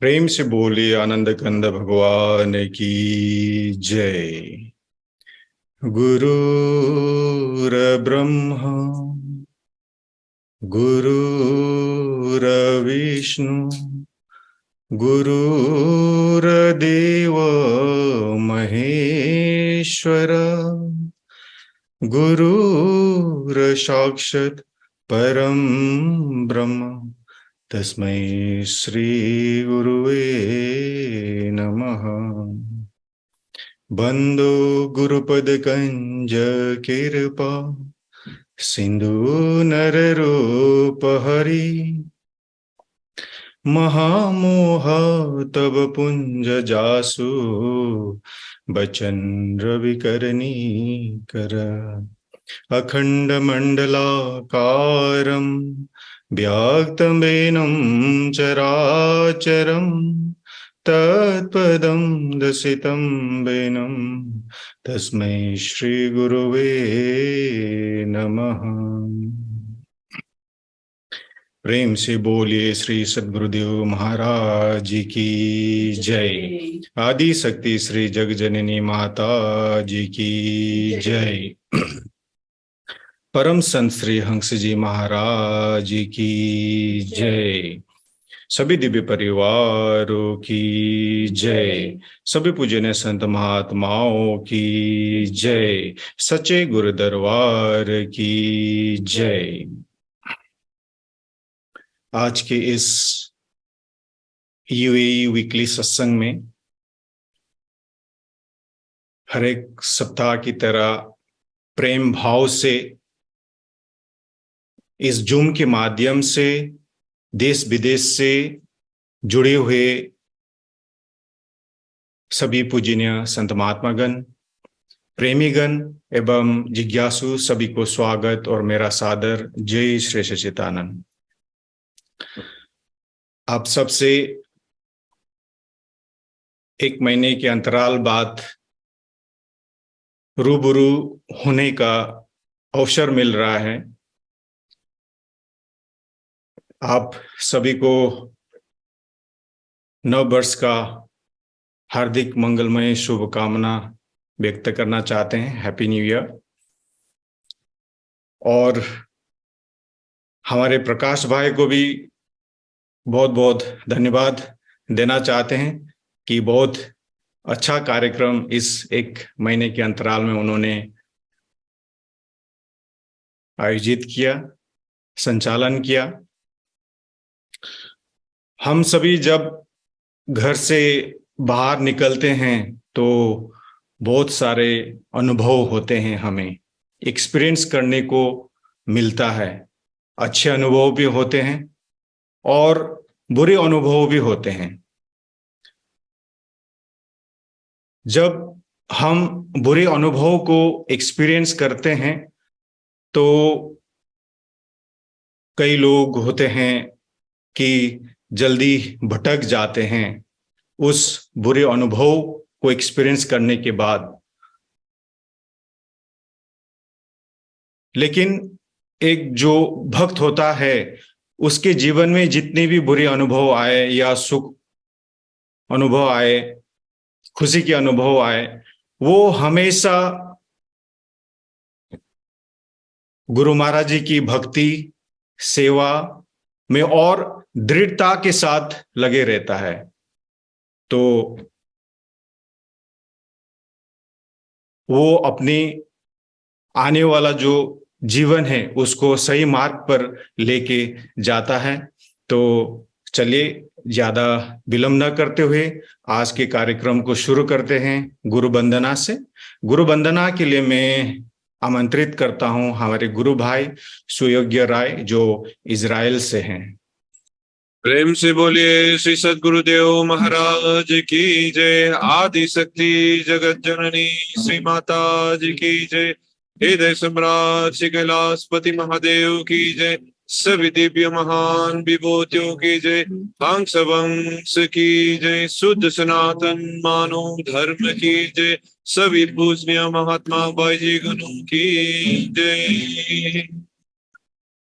प्रेम से बोलिए आनंद कंद भगवान की जय। गुरुर ब्रह्मा गुरुर्विष्णु गुरुर्देव महेश्वर गुरुर्साक्षात् परम ब्रह्म तस्मै श्री गुरुवे नमः। बंदो गुरुपद कंज कृपा सिंधु नर रूप हरि महामोह तब पुंज जासु बचन रवि करनी कर अखंड मंडलाकारं व्याक्तमेनं चराचरं तत्पदं दर्शितं वेनं तस्मै श्री गुरुवे नमः। प्रेम से बोलिए श्री सद्गुरुदेव महाराज की जय। आदि शक्ति श्री जगजननी माता जी की जय। परम संत श्री हंस जी महाराज की जय। सभी दिव्य परिवारों की जय। सभी पूजनीय संत महात्माओं की जय। सच्चे गुरु दरबार की जय। आज के इस यूएई वीकली सत्संग में हर एक सप्ताह की तरह प्रेम भाव से इस जूम के माध्यम से देश विदेश से जुड़े हुए सभी पूजनीय संत महात्मागण, प्रेमीगण एवं जिज्ञासु सभी को स्वागत और मेरा सादर जय श्री सच्चिदानंद। आप सबसे एक महीने के अंतराल बाद रूबरू होने का अवसर मिल रहा है। आप सभी को नव वर्ष का हार्दिक मंगलमय शुभकामना व्यक्त करना चाहते हैं। Happy new year. और हमारे प्रकाश भाई को भी बहुत बहुत धन्यवाद देना चाहते हैं कि बहुत अच्छा कार्यक्रम इस एक महीने के अंतराल में उन्होंने आयोजित किया, संचालन किया। हम सभी जब घर से बाहर निकलते हैं तो बहुत सारे अनुभव होते हैं, हमें एक्सपीरियंस करने को मिलता है। अच्छे अनुभव भी होते हैं और बुरे अनुभव भी होते हैं। जब हम बुरे अनुभव को एक्सपीरियंस करते हैं तो कई लोग होते हैं कि जल्दी भटक जाते हैं उस बुरे अनुभव को एक्सपीरियंस करने के बाद। लेकिन एक जो भक्त होता है उसके जीवन में जितने भी बुरे अनुभव आए या सुख अनुभव आए, खुशी के अनुभव आए, वो हमेशा गुरु महाराज जी की भक्ति सेवा में और दृढ़ता के साथ लगे रहता है। तो वो अपनी आने वाला जो जीवन है उसको सही मार्ग पर लेके जाता है। तो चलिए ज्यादा विलंब न करते हुए आज के कार्यक्रम को शुरू करते हैं गुरु वंदना से। गुरु वंदना के लिए मैं आमंत्रित करता हूं हमारे गुरु भाई सुयोग्य राय जो इजराइल से हैं। प्रेम से बोलिए श्री सद्गुरुदेव महाराज की जय। आदि शक्ति जगत जननी श्री माता जी की जय। हृदय सम्राट श्री कैलाशपति महादेव की जय। सभी दिव्य महान विभूतियों की जय। हंस वंश की जय। शुद्ध सनातन मानव धर्म की जय। सभी पूजनीय महात्मा बाई जी गणों की जय।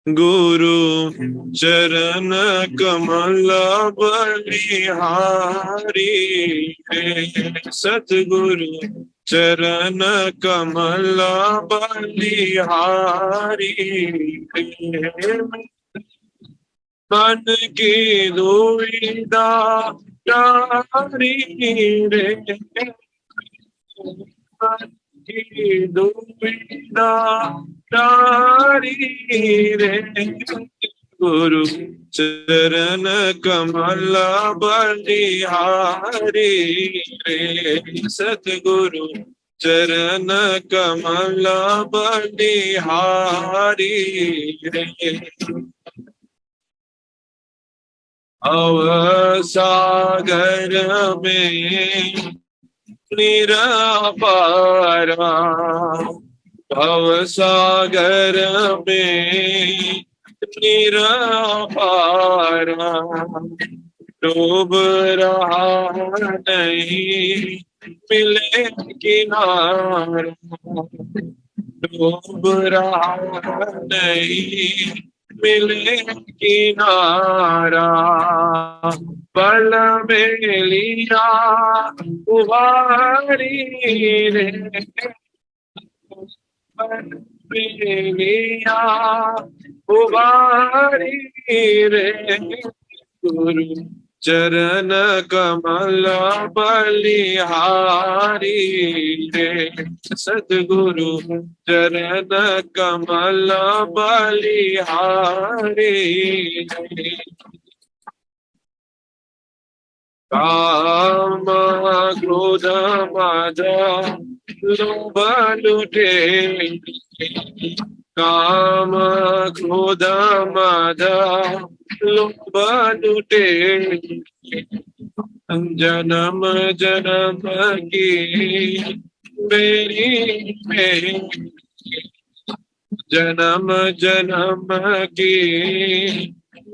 गुरु चरण कमल बलिहारी रे, सतगुरु चरण कमल बलिहारी रे। मन की दुविधा टारी रे, मन की दुविधा टारी रे, गुरु चरण कमल बलिहारी रे, सतगुरु चरण कमल बलिहारी रे। अवसागर में निरापारा, भवसागर में निरापारा, डूब रहा नहीं मिले किनारा, डूब रहा नहीं मिले किनारा, पल में लिया उबारी रे, पल में लिया उबारी रे, गुरु चरण कमल बलिहारी रे, सतगुरु चरण कमल बलिहारी रे। काम क्रोध मद लोभ लुटे, काम क्रोध मद लोभ लुटे, जन्म जन्म की मेरी मेरी, जन्म जन्म की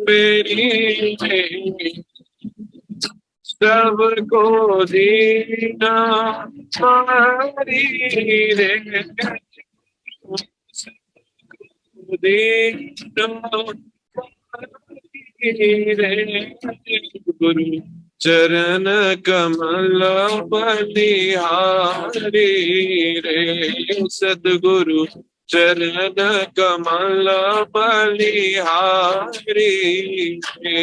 मेरी मेरी, सबको दीना मारी रे, दीना मारी रे, गुरु चरण कमल बलिहारी रे, सतगुरु चरण कमल बलिहारी रे।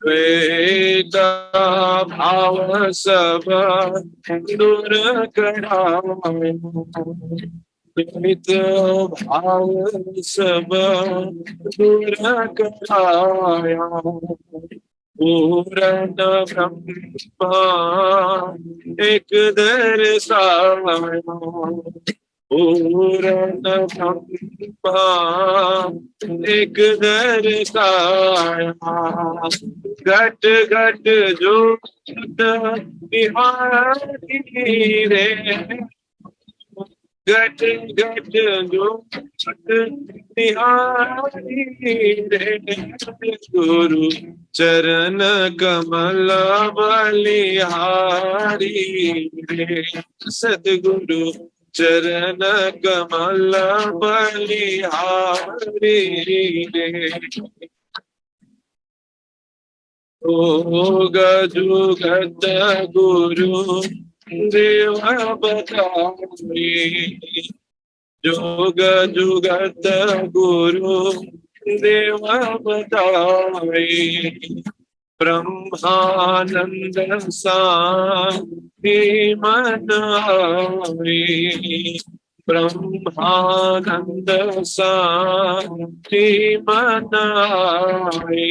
वेदा भाव सब दूर कराए, द्वैत भाव सब दूर कराया, पूर्ण ब्रह्मा एक दर्शाया, पूर्ण ब्रह्मा एक दर्शाया, घट घट जो बिहारी रे, घट घट जो बिहारी रे, गुरु चरण कमल बलिहारी रे, सतगुरु चरण कमल बलिहारी रे। जोग जुगत गुरु देव बताए, जोग जुगत गुरु देव बताए, ब्रह्मानंद साई मन आए, ब्रह्मानंद साई मन आए,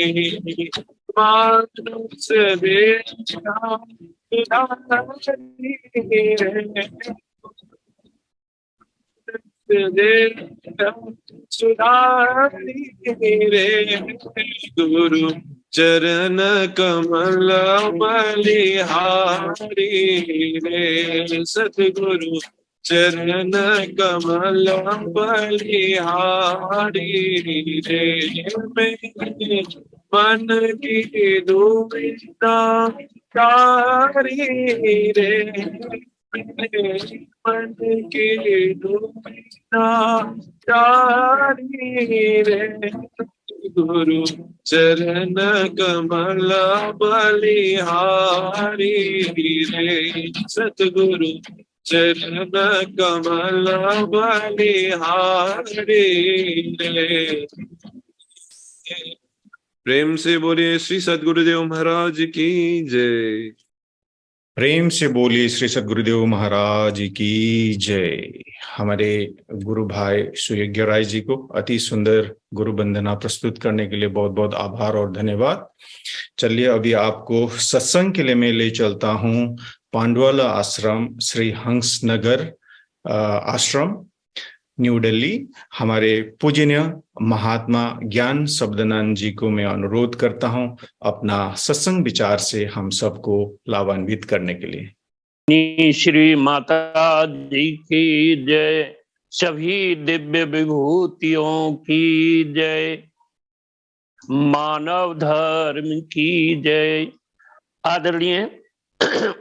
मानुष देखा सुधारी रे, देखा सुधारी रे, गुरु चरण कमल बलिहारी रे, सतगुरु चरण कमल बलिहारी रे। मेरे मन की दुविधा तारी रे, मन के दुबिना चारी रे, गुरु चरण कमल बलिहारी रे, सतगुरु चरण कमल बलिहारी रे। प्रेम से बोलिए श्री सद्गुरुदेव महाराज की जय। प्रेम से बोलिए श्री सद्गुरुदेव महाराज की जय। हमारे गुरु भाई सुयज्ञ राय जी को अति सुंदर गुरु वंदना प्रस्तुत करने के लिए बहुत बहुत आभार और धन्यवाद। चलिए अभी आपको सत्संग के लिए मैं ले चलता हूँ पांडवाला आश्रम, श्री हंस नगर आश्रम, न्यू दिल्ली। हमारे पूजनीय महात्मा ज्ञान शब्दानंद जी को मैं अनुरोध करता हूं अपना सत्संग विचार से हम सबको लाभान्वित करने के लिए। श्री माता जी की जय, सभी दिव्य विभूतियों की जय, मानव धर्म की जय। आदरणीय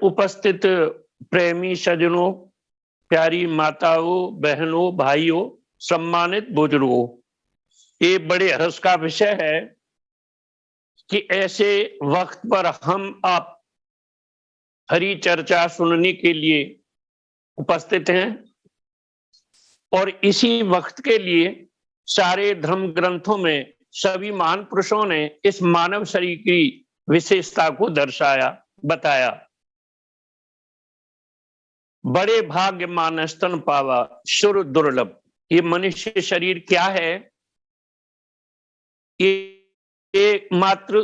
उपस्थित प्रेमी सज्जनों, प्यारी माताओं, बहनों, भाइयों, सम्मानित बुजुर्गों, ये बड़े हर्ष का विषय है कि ऐसे वक्त पर हम आप हरि चर्चा सुनने के लिए उपस्थित हैं और इसी वक्त के लिए सारे धर्म ग्रंथों में सभी महान पुरुषों ने इस मानव शरीर की विशेषता को दर्शाया, बताया। बड़े भाग्य मान स्तन पावा सुर दुर्लभ। ये मनुष्य शरीर क्या है? ये मात्र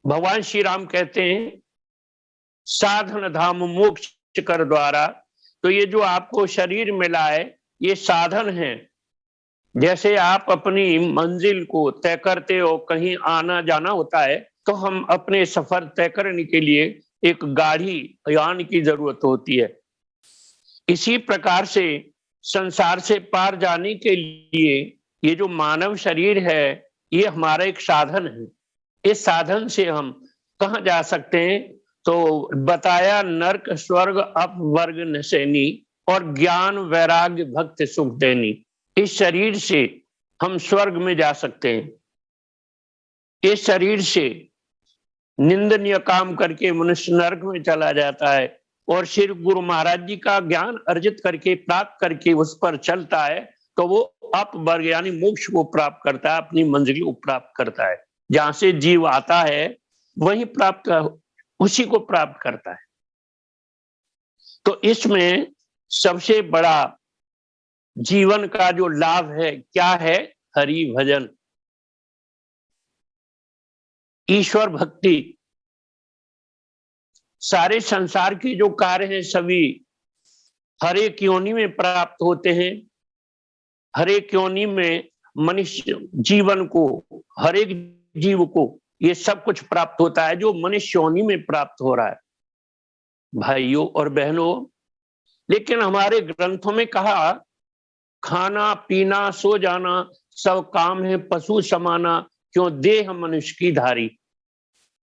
भगवान श्री राम कहते हैं साधन धाम मोक्ष कर द्वारा। तो ये जो आपको शरीर मिला है ये साधन है। जैसे आप अपनी मंजिल को तय करते हो, कहीं आना जाना होता है, तो हम अपने सफर तय करने के लिए एक गाड़ी यान की जरूरत होती है। इसी प्रकार से संसार से पार जाने के लिए ये जो मानव शरीर है ये हमारा एक साधन है। इस साधन से हम कहाँ जा सकते हैं? तो बताया नरक स्वर्ग अपवर्ग नशैनी और ज्ञान वैराग्य भक्ति सुख देनी। इस शरीर से हम स्वर्ग में जा सकते हैं। इस शरीर से निंदनीय काम करके मनुष्य नरक में चला जाता है और श्री गुरु महाराज जी का ज्ञान अर्जित करके प्राप्त करके उस पर चलता है तो वो अपवर्ग यानी मोक्ष को प्राप्त करता है, अपनी मंजिल को प्राप्त करता है। जहां से जीव आता है वही उसी को प्राप्त करता है। तो इसमें सबसे बड़ा जीवन का जो लाभ है क्या है? हरि भजन, ईश्वर भक्ति। सारे संसार के जो कार्य हैं सभी हर एक योनि में प्राप्त होते हैं। हर एक योनि में मनुष्य जीवन को, हर एक जीव को ये सब कुछ प्राप्त होता है जो मनुष्य योनि में प्राप्त हो रहा है भाइयों और बहनों। लेकिन हमारे ग्रंथों में कहा खाना पीना सो जाना सब काम है पशु समाना, क्यों देह मनुष्य की धारी।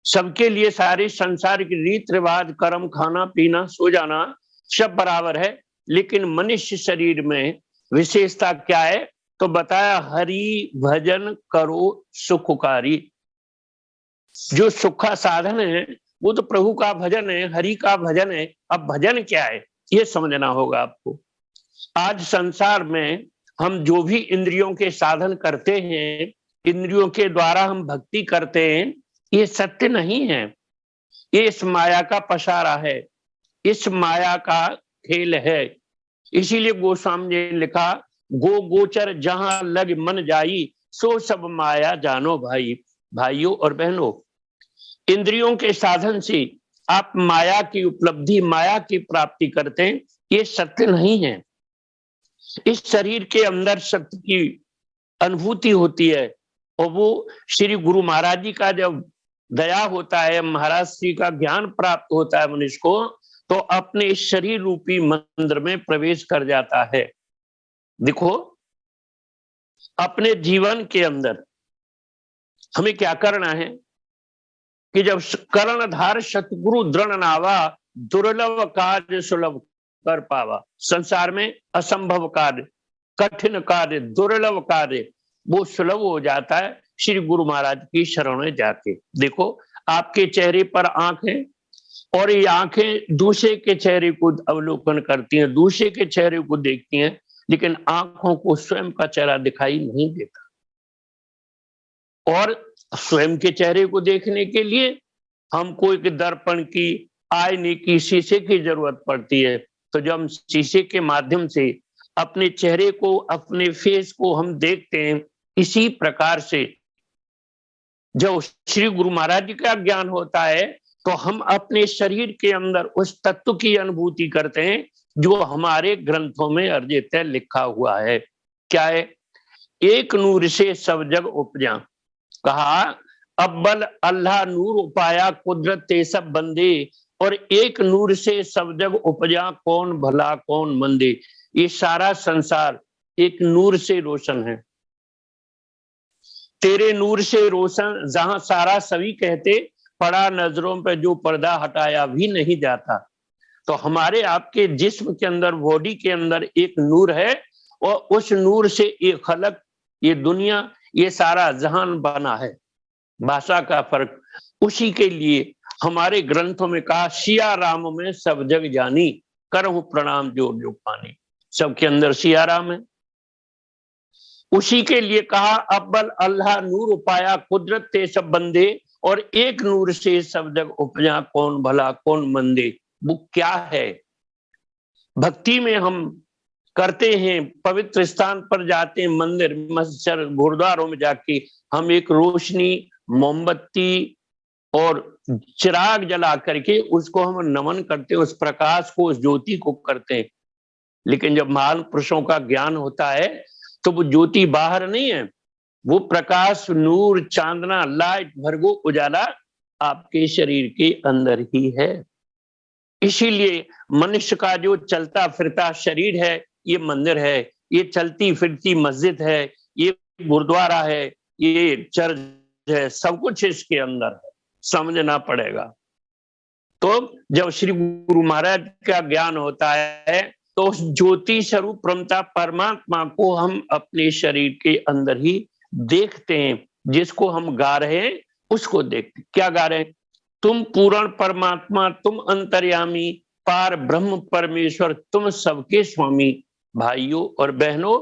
सबके लिए सारे संसार की रीत रिवाज कर्म खाना पीना सो जाना सब बराबर है, लेकिन मनुष्य शरीर में विशेषता क्या है? तो बताया हरि भजन करो सुखकारी। जो सुख का साधन है वो तो प्रभु का भजन है, हरि का भजन है। अब भजन क्या है ये समझना होगा आपको। आज संसार में हम जो भी इंद्रियों के साधन करते हैं, इंद्रियों के द्वारा हम भक्ति करते हैं, ये सत्य नहीं है। ये इस माया का पसारा है, इस माया का खेल है। इसीलिए गोस्वामी ने लिखा गो गोचर जहां लग मन जाई सो सब माया जानो भाई। भाइयों और बहनों, इंद्रियों के साधन से आप माया की उपलब्धि, माया की प्राप्ति करते हैं, ये सत्य नहीं है। इस शरीर के अंदर सत्य की अनुभूति होती है और वो श्री गुरु महाराज जी का जब दया होता है, महाराज श्री का ज्ञान प्राप्त होता है मनुष्य को, तो अपने इस शरीर रूपी मंदिर में प्रवेश कर जाता है। देखो अपने जीवन के अंदर हमें क्या करना है कि जब कर्णधार सतगुरु दृढ़ नावा दुर्लभ काज सुलभ कर पावा। संसार में असंभव कार्य, कठिन कार्य, दुर्लभ कार्य वो सुलभ हो जाता है श्री गुरु महाराज की शरण में जाके। देखो आपके चेहरे पर आंख है और ये आंखें दूसरे के चेहरे को अवलोकन करती हैं, दूसरे के चेहरे को देखती हैं, लेकिन आंखों को स्वयं का चेहरा दिखाई नहीं देता। और स्वयं के चेहरे को देखने के लिए हमको एक दर्पण की, आईने की, शीशे की जरूरत पड़ती है। तो जब हम शीशे के माध्यम से अपने चेहरे को, अपने फेस को हम देखते हैं, इसी प्रकार से जब श्री गुरु महाराज जी का ज्ञान होता है तो हम अपने शरीर के अंदर उस तत्व की अनुभूति करते हैं जो हमारे ग्रंथों में अर्जित है, लिखा हुआ है। क्या है? एक नूर से सब जग उपजा, कहा अव्वल अल्लाह नूर उपाया कुदरत ते सब बंदे, और एक नूर से सब जग उपजा कौन भला कौन मंदे। ये सारा संसार एक नूर से रोशन है। तेरे नूर से रोशन जहां सारा सभी कहते, पड़ा नजरों पे जो पर्दा हटाया भी नहीं जाता। तो हमारे आपके जिस्म के अंदर, बॉडी के अंदर एक नूर है और उस नूर से ये खलक, ये दुनिया, ये सारा जहान बना है। भाषा का फर्क, उसी के लिए हमारे ग्रंथों में कहा सिया राम में सब जग जानी, करहूं प्रणाम जो जो पानी। सबके अंदर सिया राम है। उसी के लिए कहा अव्वल अल्लाह नूर उपाया कुदरत ते सब बंदे, और एक नूर से सब जग उपजा कौन भला कौन मंदे। वो क्या है? भक्ति में हम करते हैं, पवित्र स्थान पर जाते हैं, मंदिर, मस्जिद, गुरुद्वारों में जाके हम एक रोशनी, मोमबत्ती और चिराग जला करके उसको हम नमन करते हैं, उस प्रकाश को, उस ज्योति को करते हैं। लेकिन जब महान पुरुषों का ज्ञान होता है तो वो ज्योति बाहर नहीं है, वो प्रकाश, नूर, चांदना, लाइट, भरगो उजाला आपके शरीर के अंदर ही है। इसीलिए मनुष्य का जो चलता फिरता शरीर है ये मंदिर है, ये चलती फिरती मस्जिद है, ये गुरुद्वारा है, ये चर्च है, सब कुछ इसके अंदर है, समझना पड़ेगा। तो जब श्री गुरु महाराज का ज्ञान होता है तो उस ज्योति स्वरूप ब्रह्मता परमात्मा को हम अपने शरीर के अंदर ही देखते हैं। जिसको हम गा रहे हैं उसको देखते। क्या गा रहे हैं? तुम पूर्ण परमात्मा, तुम अंतर्यामी, पार ब्रह्म परमेश्वर, तुम सबके स्वामी। भाइयों और बहनों,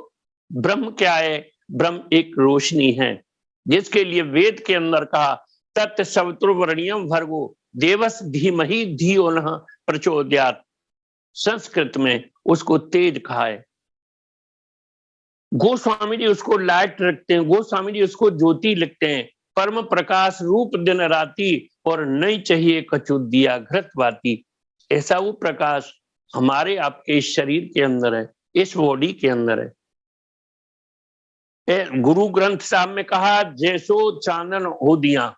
ब्रह्म क्या है? ब्रह्म एक रोशनी है, जिसके लिए वेद के अंदर कहा तत् सवितुर्वरेण्यं भर्गो देवस्य धीमहि धियो नः प्रचोदयात्। संस्कृत में उसको तेज कहा है। गोस्वामी जी उसको लाइट रखते हैं, गोस्वामी जी उसको ज्योति लिखते हैं। परम प्रकाश रूप दिन राती, और नहीं चाहिए कछु दिया घृत बाती। ऐसा वो प्रकाश हमारे आपके शरीर के अंदर है, इस बॉडी के अंदर है। गुरु ग्रंथ साहब में कहा जैसो चांदन हो दिया,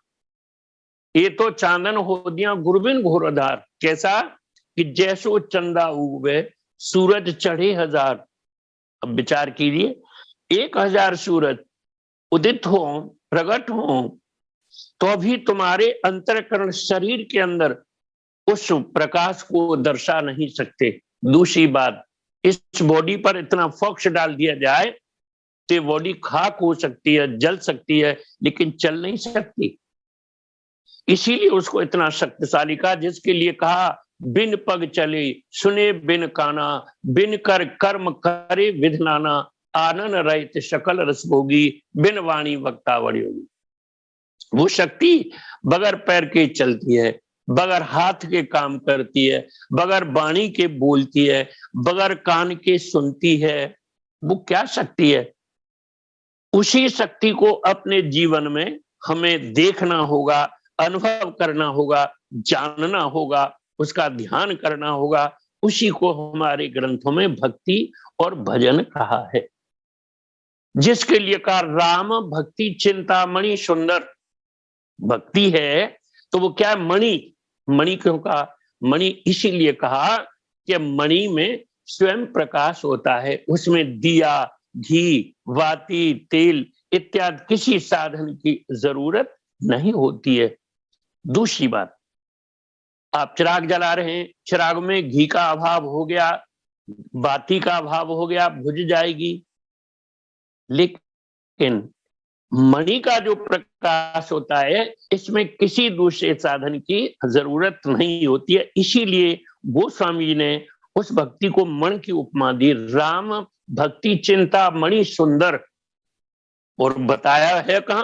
ये तो चांदन हो दिया गुरबिन घोरधार। कैसा? कि जैसो चंदा उगे सूरज चढ़े हजार। अब विचार कीजिए, 1000 सूरज उदित हो, प्रकट हो, तो अभी तुम्हारे अंतरकरण शरीर के अंदर उस प्रकाश को दर्शा नहीं सकते। दूसरी बात, इस बॉडी पर इतना फोक्स डाल दिया जाए तो बॉडी खाक हो सकती है, जल सकती है, लेकिन चल नहीं सकती। इसीलिए उसको इतना शक्तिशाली कहा, जिसके लिए कहा बिन पग चले सुने बिन काना, बिन कर कर्म करे विधनाना, आनन रहित शकल रस भोगी, बिन वाणी वक्ता बड़ी होगी। वो शक्ति बगैर पैर के चलती है, बगैर हाथ के काम करती है, बगैर वाणी के बोलती है, बगैर कान के सुनती है। वो क्या शक्ति है? उसी शक्ति को अपने जीवन में हमें देखना होगा, अनुभव करना होगा, जानना होगा, उसका ध्यान करना होगा। उसी को हमारे ग्रंथों में भक्ति और भजन कहा है, जिसके लिए कहा राम भक्ति चिंतामणि सुंदर। भक्ति है तो वो क्या है? मणि। मणि क्यों कहा? मणि इसीलिए कहा कि मणि में स्वयं प्रकाश होता है, उसमें दिया, घी, वाती, तेल इत्यादि किसी साधन की जरूरत नहीं होती है। दूसरी बात, आप चिराग जला रहे हैं, चिराग में घी का अभाव हो गया बाती का अभाव हो गया, बुझ जाएगी। लेकिन मणि का जो प्रकाश होता है, इसमें किसी दूसरे साधन की जरूरत नहीं होती है। इसीलिए गोस्वामी जी ने उस भक्ति को मणि की उपमा दी। राम भक्ति चिंता मणि सुंदर, और बताया है कहा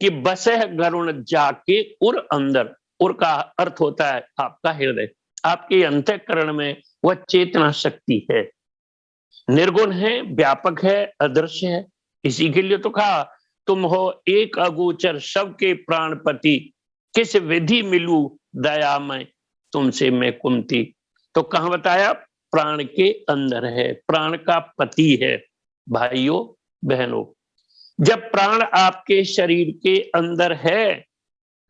कि बसे गरुण जाके उर अंदर। उर का अर्थ होता है आपका हृदय, आपके अंतःकरण में वह चेतना शक्ति है, निर्गुण है, व्यापक है, अदृश्य है। इसी के लिए तो कहा तुम हो एक अगोचर सबके प्राणपति, किस विधि मिलू दया में तुमसे मैं कुमती। तो कहां बताया? प्राण के अंदर है, प्राण का पति है। भाइयों बहनों, जब प्राण आपके शरीर के अंदर है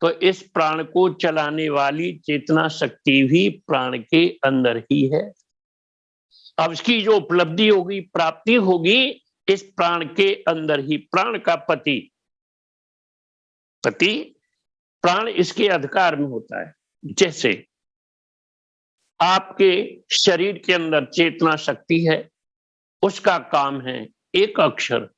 तो इस प्राण को चलाने वाली चेतना शक्ति भी प्राण के अंदर ही है। अब इसकी जो उपलब्धि होगी, प्राप्ति होगी, इस प्राण के अंदर ही। प्राण का पति प्राण इसके अधिकार में होता है। जैसे आपके शरीर के अंदर चेतना शक्ति है, उसका काम है एक अक्षर।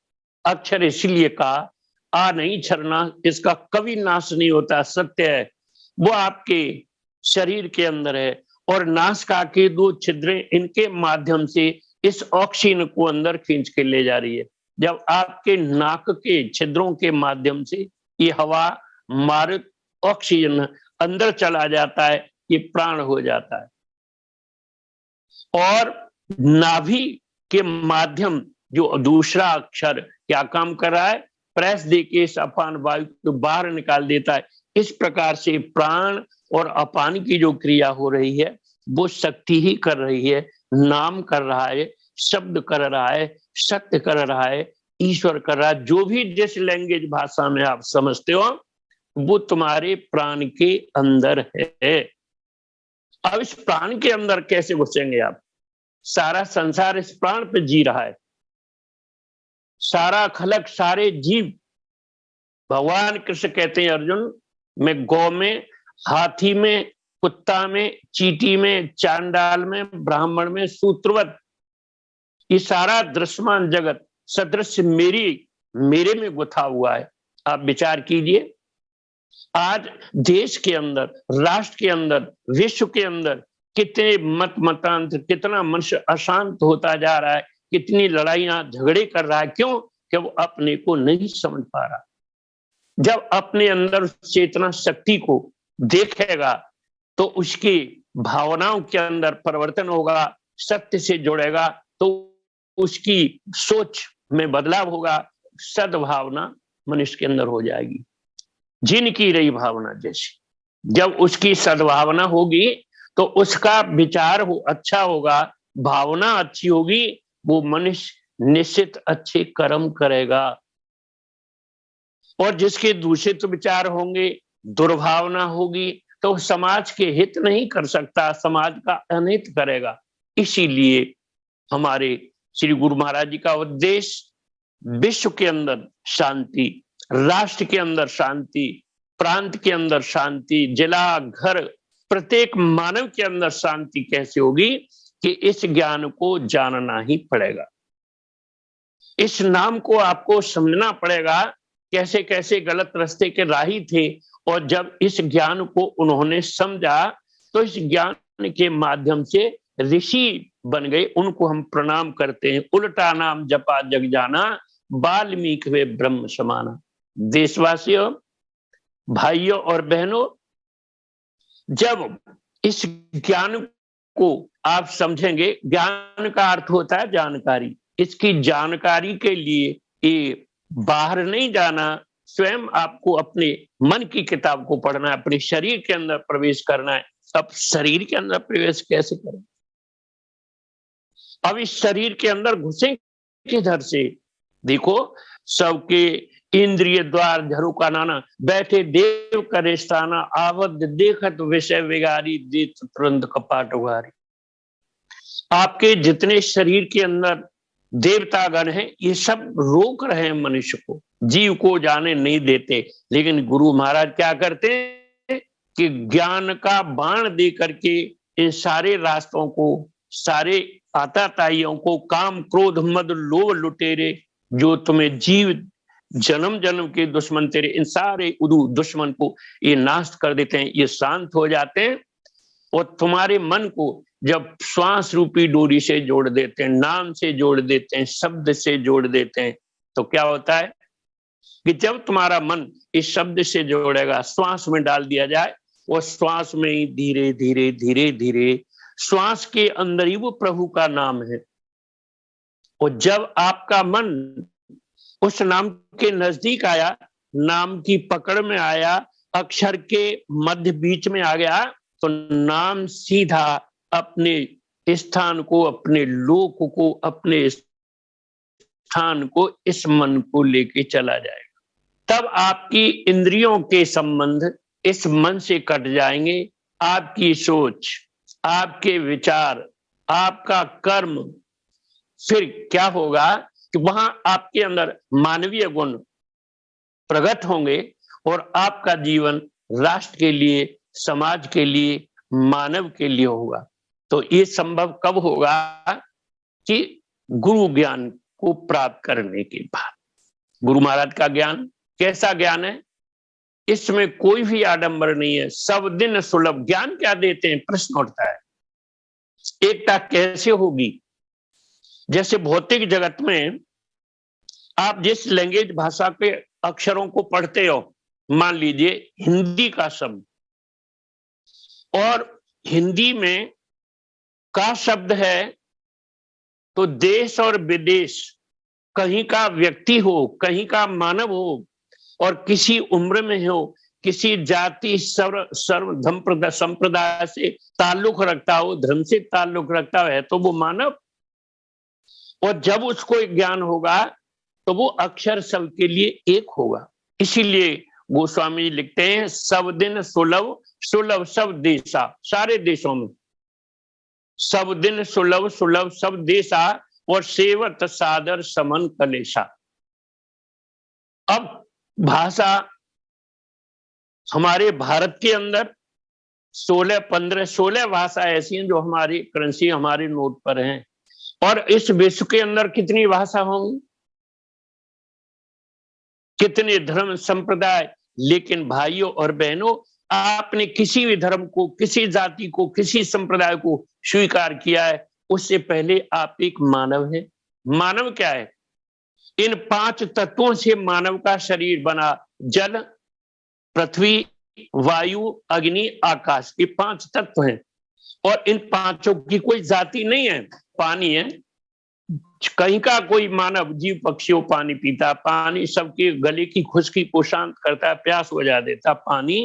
अक्षर इसलिए कहा आ नहीं छरना, इसका कभी नाश नहीं होता, सत्य है। वो आपके शरीर के अंदर है, और नासिका के 2 छिद्रें, इनके माध्यम से इस ऑक्सीजन को अंदर खींच के ले जा रही है। जब आपके नाक के छिद्रों के माध्यम से ये हवा मारित ऑक्सीजन अंदर चला जाता है, ये प्राण हो जाता है। और नाभि के माध्यम जो दूसरा अक्षर क्या काम कर रहा है? प्रेस देके इस अपान वायु को बाहर निकाल देता है। इस प्रकार से प्राण और अपान की जो क्रिया हो रही है, वो शक्ति ही कर रही है। नाम कर रहा है, शब्द कर रहा है, सत्य कर रहा है, ईश्वर कर रहा है। जो भी जिस लैंग्वेज भाषा में आप समझते हो, वो तुम्हारे प्राण के अंदर है। अब इस प्राण के अंदर कैसे घुसेंगे आप? सारा संसार इस प्राण पे जी रहा है, सारा खलक, सारे जीव। भगवान कृष्ण कहते हैं अर्जुन, मैं गौ में, हाथी में, कुत्ता में, चींटी में, चांडाल में, ब्राह्मण में, सूत्रवत, ये सारा दृश्यमान जगत सदृश्य मेरे में गुथा हुआ है। आप विचार कीजिए, आज देश के अंदर, राष्ट्र के अंदर, विश्व के अंदर कितने मतांतर, कितना मनुष्य अशांत होता जा रहा है, कितनी लड़ाइयां झगड़े कर रहा है। क्यों? कि वो अपने को नहीं समझ पा रहा। जब अपने अंदर चेतना शक्ति को देखेगा तो उसकी भावनाओं के अंदर परिवर्तन होगा, सत्य से जुड़ेगा तो उसकी सोच में बदलाव होगा, सद्भावना मनुष्य के अंदर हो जाएगी। जिनकी रही भावना जैसी, जब उसकी सद्भावना होगी तो उसका विचार अच्छा होगा, भावना अच्छी होगी, वो मनुष्य निश्चित अच्छे कर्म करेगा। और जिसके दूषित विचार होंगे, दुर्भावना होगी, तो समाज के हित नहीं कर सकता, समाज का अनित करेगा। इसीलिए हमारे श्री गुरु महाराज जी का उद्देश्य विश्व के अंदर शांति, राष्ट्र के अंदर शांति, प्रांत के अंदर शांति, जिला, घर, प्रत्येक मानव के अंदर शांति कैसे होगी कि इस ज्ञान को जानना ही पड़ेगा। इस नाम को आपको समझना पड़ेगा। कैसे कैसे गलत रास्ते के राही थे, और जब इस ज्ञान को उन्होंने समझा तो इस ज्ञान के माध्यम से ऋषि बन गए। उनको हम प्रणाम करते हैं। उल्टा नाम जपा जग जाना, वाल्मीकि वे ब्रह्म समाना। देशवासियों, भाइयों और बहनों, जब इस ज्ञान को आप समझेंगे, ज्ञान का अर्थ होता है जानकारी। इसकी जानकारी के लिए ये बाहर नहीं जाना, स्वयं आपको अपने मन की किताब को पढ़ना है, अपने शरीर के अंदर प्रवेश करना है। अब शरीर के अंदर प्रवेश कैसे करें? अब इस शरीर के अंदर घुसे किधर से? देखो, सबके इंद्रिय द्वार झरोका नाना, बैठे देव करे स्थाना, आवद देखत विषय विगारी, देत तुरंत कपाट उगारी। आपके जितने शरीर के अंदर देवतागण हैं, ये सब रोक रहे हैं मनुष्य को, जीव को जाने नहीं देते। लेकिन गुरु महाराज क्या करते हैं कि ज्ञान का बाण दे करके इन सारे रास्तों को सारे आताताइयों को, काम क्रोध मद लोभ लुटेरे जो तुम्हें जीव जन्म जन्म के दुश्मन तेरे, इन सारे दुश्मन को ये नाश कर देते हैं, ये शांत हो जाते हैं और तुम्हारे मन को जब श्वास रूपी डोरी से जोड़ देते हैं, नाम से जोड़ देते हैं, शब्द से जोड़ देते हैं, तो क्या होता है कि जब तुम्हारा मन इस शब्द से जोड़ेगा, श्वास में डाल दिया जाए, और श्वास में ही धीरे धीरे धीरे धीरे श्वास के अंदर ही वो प्रभु का नाम है। और जब आपका मन उस नाम के नजदीक आया, नाम की पकड़ में आया, अक्षर के मध्य बीच में आ गया, तो नाम सीधा अपने स्थान को, अपने लोक को, अपने स्थान को, इस मन को लेके चला जाएगा। तब आपकी इंद्रियों के संबंध इस मन से कट जाएंगे। आपकी सोच, आपके विचार, आपका कर्म, फिर क्या होगा कि वहां आपके अंदर मानवीय गुण प्रकट होंगे और आपका जीवन राष्ट्र के लिए, समाज के लिए, मानव के लिए होगा। तो ये संभव कब होगा कि गुरु ज्ञान को प्राप्त करने के बाद। गुरु महाराज का ज्ञान कैसा ज्ञान है? इसमें कोई भी आडंबर नहीं है, सब दिन सुलभ। ज्ञान क्या देते हैं? प्रश्न उठता है, एकता कैसे होगी? जैसे भौतिक जगत में आप जिस लैंग्वेज भाषा के अक्षरों को पढ़ते हो, मान लीजिए हिंदी का शब्द, और हिंदी में का शब्द है, तो देश और विदेश, कहीं का व्यक्ति हो, कहीं का मानव हो, और किसी उम्र में हो, किसी जाति सर्व धर्म संप्रदाय से ताल्लुक रखता हो, धर्म से ताल्लुक रखता है, तो वो मानव। और जब उसको ज्ञान होगा तो वो अक्षर सबके लिए एक होगा। इसीलिए गोस्वामी जी लिखते हैं, सब दिन सुलभ सुलभ सब देशा, सारे देशों में सब दिन सुलभ सुलभ सब देशा, और सेवत सादर समन कलेशा। अब भाषा हमारे भारत के अंदर 16 भाषा ऐसी हैं जो हमारी करेंसी, हमारे नोट पर हैं, और इस विश्व के अंदर कितनी भाषा होंगी, कितने धर्म संप्रदाय। लेकिन भाइयों और बहनों, आपने किसी भी धर्म को, किसी जाति को, किसी संप्रदाय को स्वीकार किया है, उससे पहले आप एक मानव है। मानव क्या है? इन 5 तत्वों से मानव का शरीर बना। जल, पृथ्वी, वायु, अग्नि, आकाश, ये 5 तत्व हैं, और इन 5 की कोई जाति नहीं है। पानी है, कहीं का कोई मानव जीव पक्षियों पानी पीता, पानी सबके गले की खुश्की को शांत करता है, प्यास बुझा देता। पानी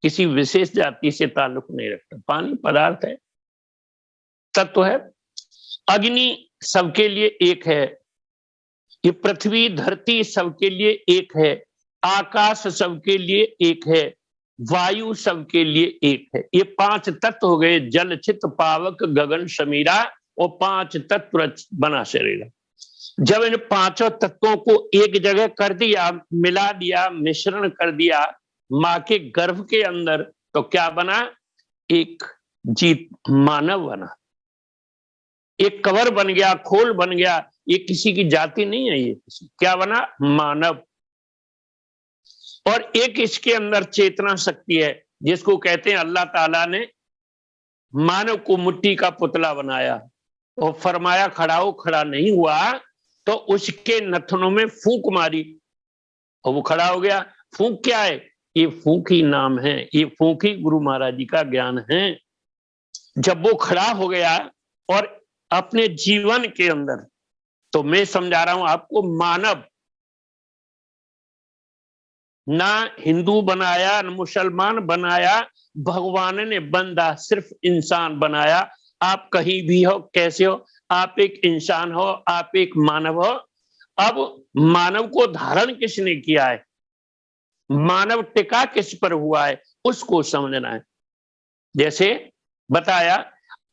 किसी विशेष जाति से ताल्लुक नहीं रखता, पानी पदार्थ है, तत्व है। अग्नि सबके लिए एक है, ये पृथ्वी धरती सबके लिए एक है, आकाश सबके लिए एक है, वायु सबके लिए एक है। ये 5 तत्व हो गए, जल चित पावक गगन समीरा, और 5 तत्व बना शरीर। जब इन 5 तत्वों को एक जगह कर दिया, मिला दिया, मिश्रण कर दिया माँ के गर्भ के अंदर, तो क्या बना? एक जीत मानव बना, एक कवर बन गया, खोल बन गया। ये किसी की जाति नहीं है, ये किसी क्या बना? मानव। और एक इसके अंदर चेतना शक्ति है, जिसको कहते हैं अल्लाह ताला ने मानव को मिट्टी का पुतला बनाया और फरमाया खड़ा हो, खड़ा नहीं हुआ तो उसके नथनों में फूंक मारी और वो खड़ा हो गया। फूंक क्या है? ये फूंक ही नाम है, ये फूंक ही गुरु महाराज जी का ज्ञान है। जब वो खड़ा हो गया और अपने जीवन के अंदर, तो मैं समझा रहा हूं आपको, मानव ना हिंदू बनाया, न मुसलमान बनाया, भगवान ने बंदा सिर्फ इंसान बनाया। आप कहीं भी हो, कैसे हो, आप एक इंसान हो, आप एक मानव हो। अब मानव को धारण किसने किया है, मानव टिका किस पर हुआ है, उसको समझना है। जैसे बताया,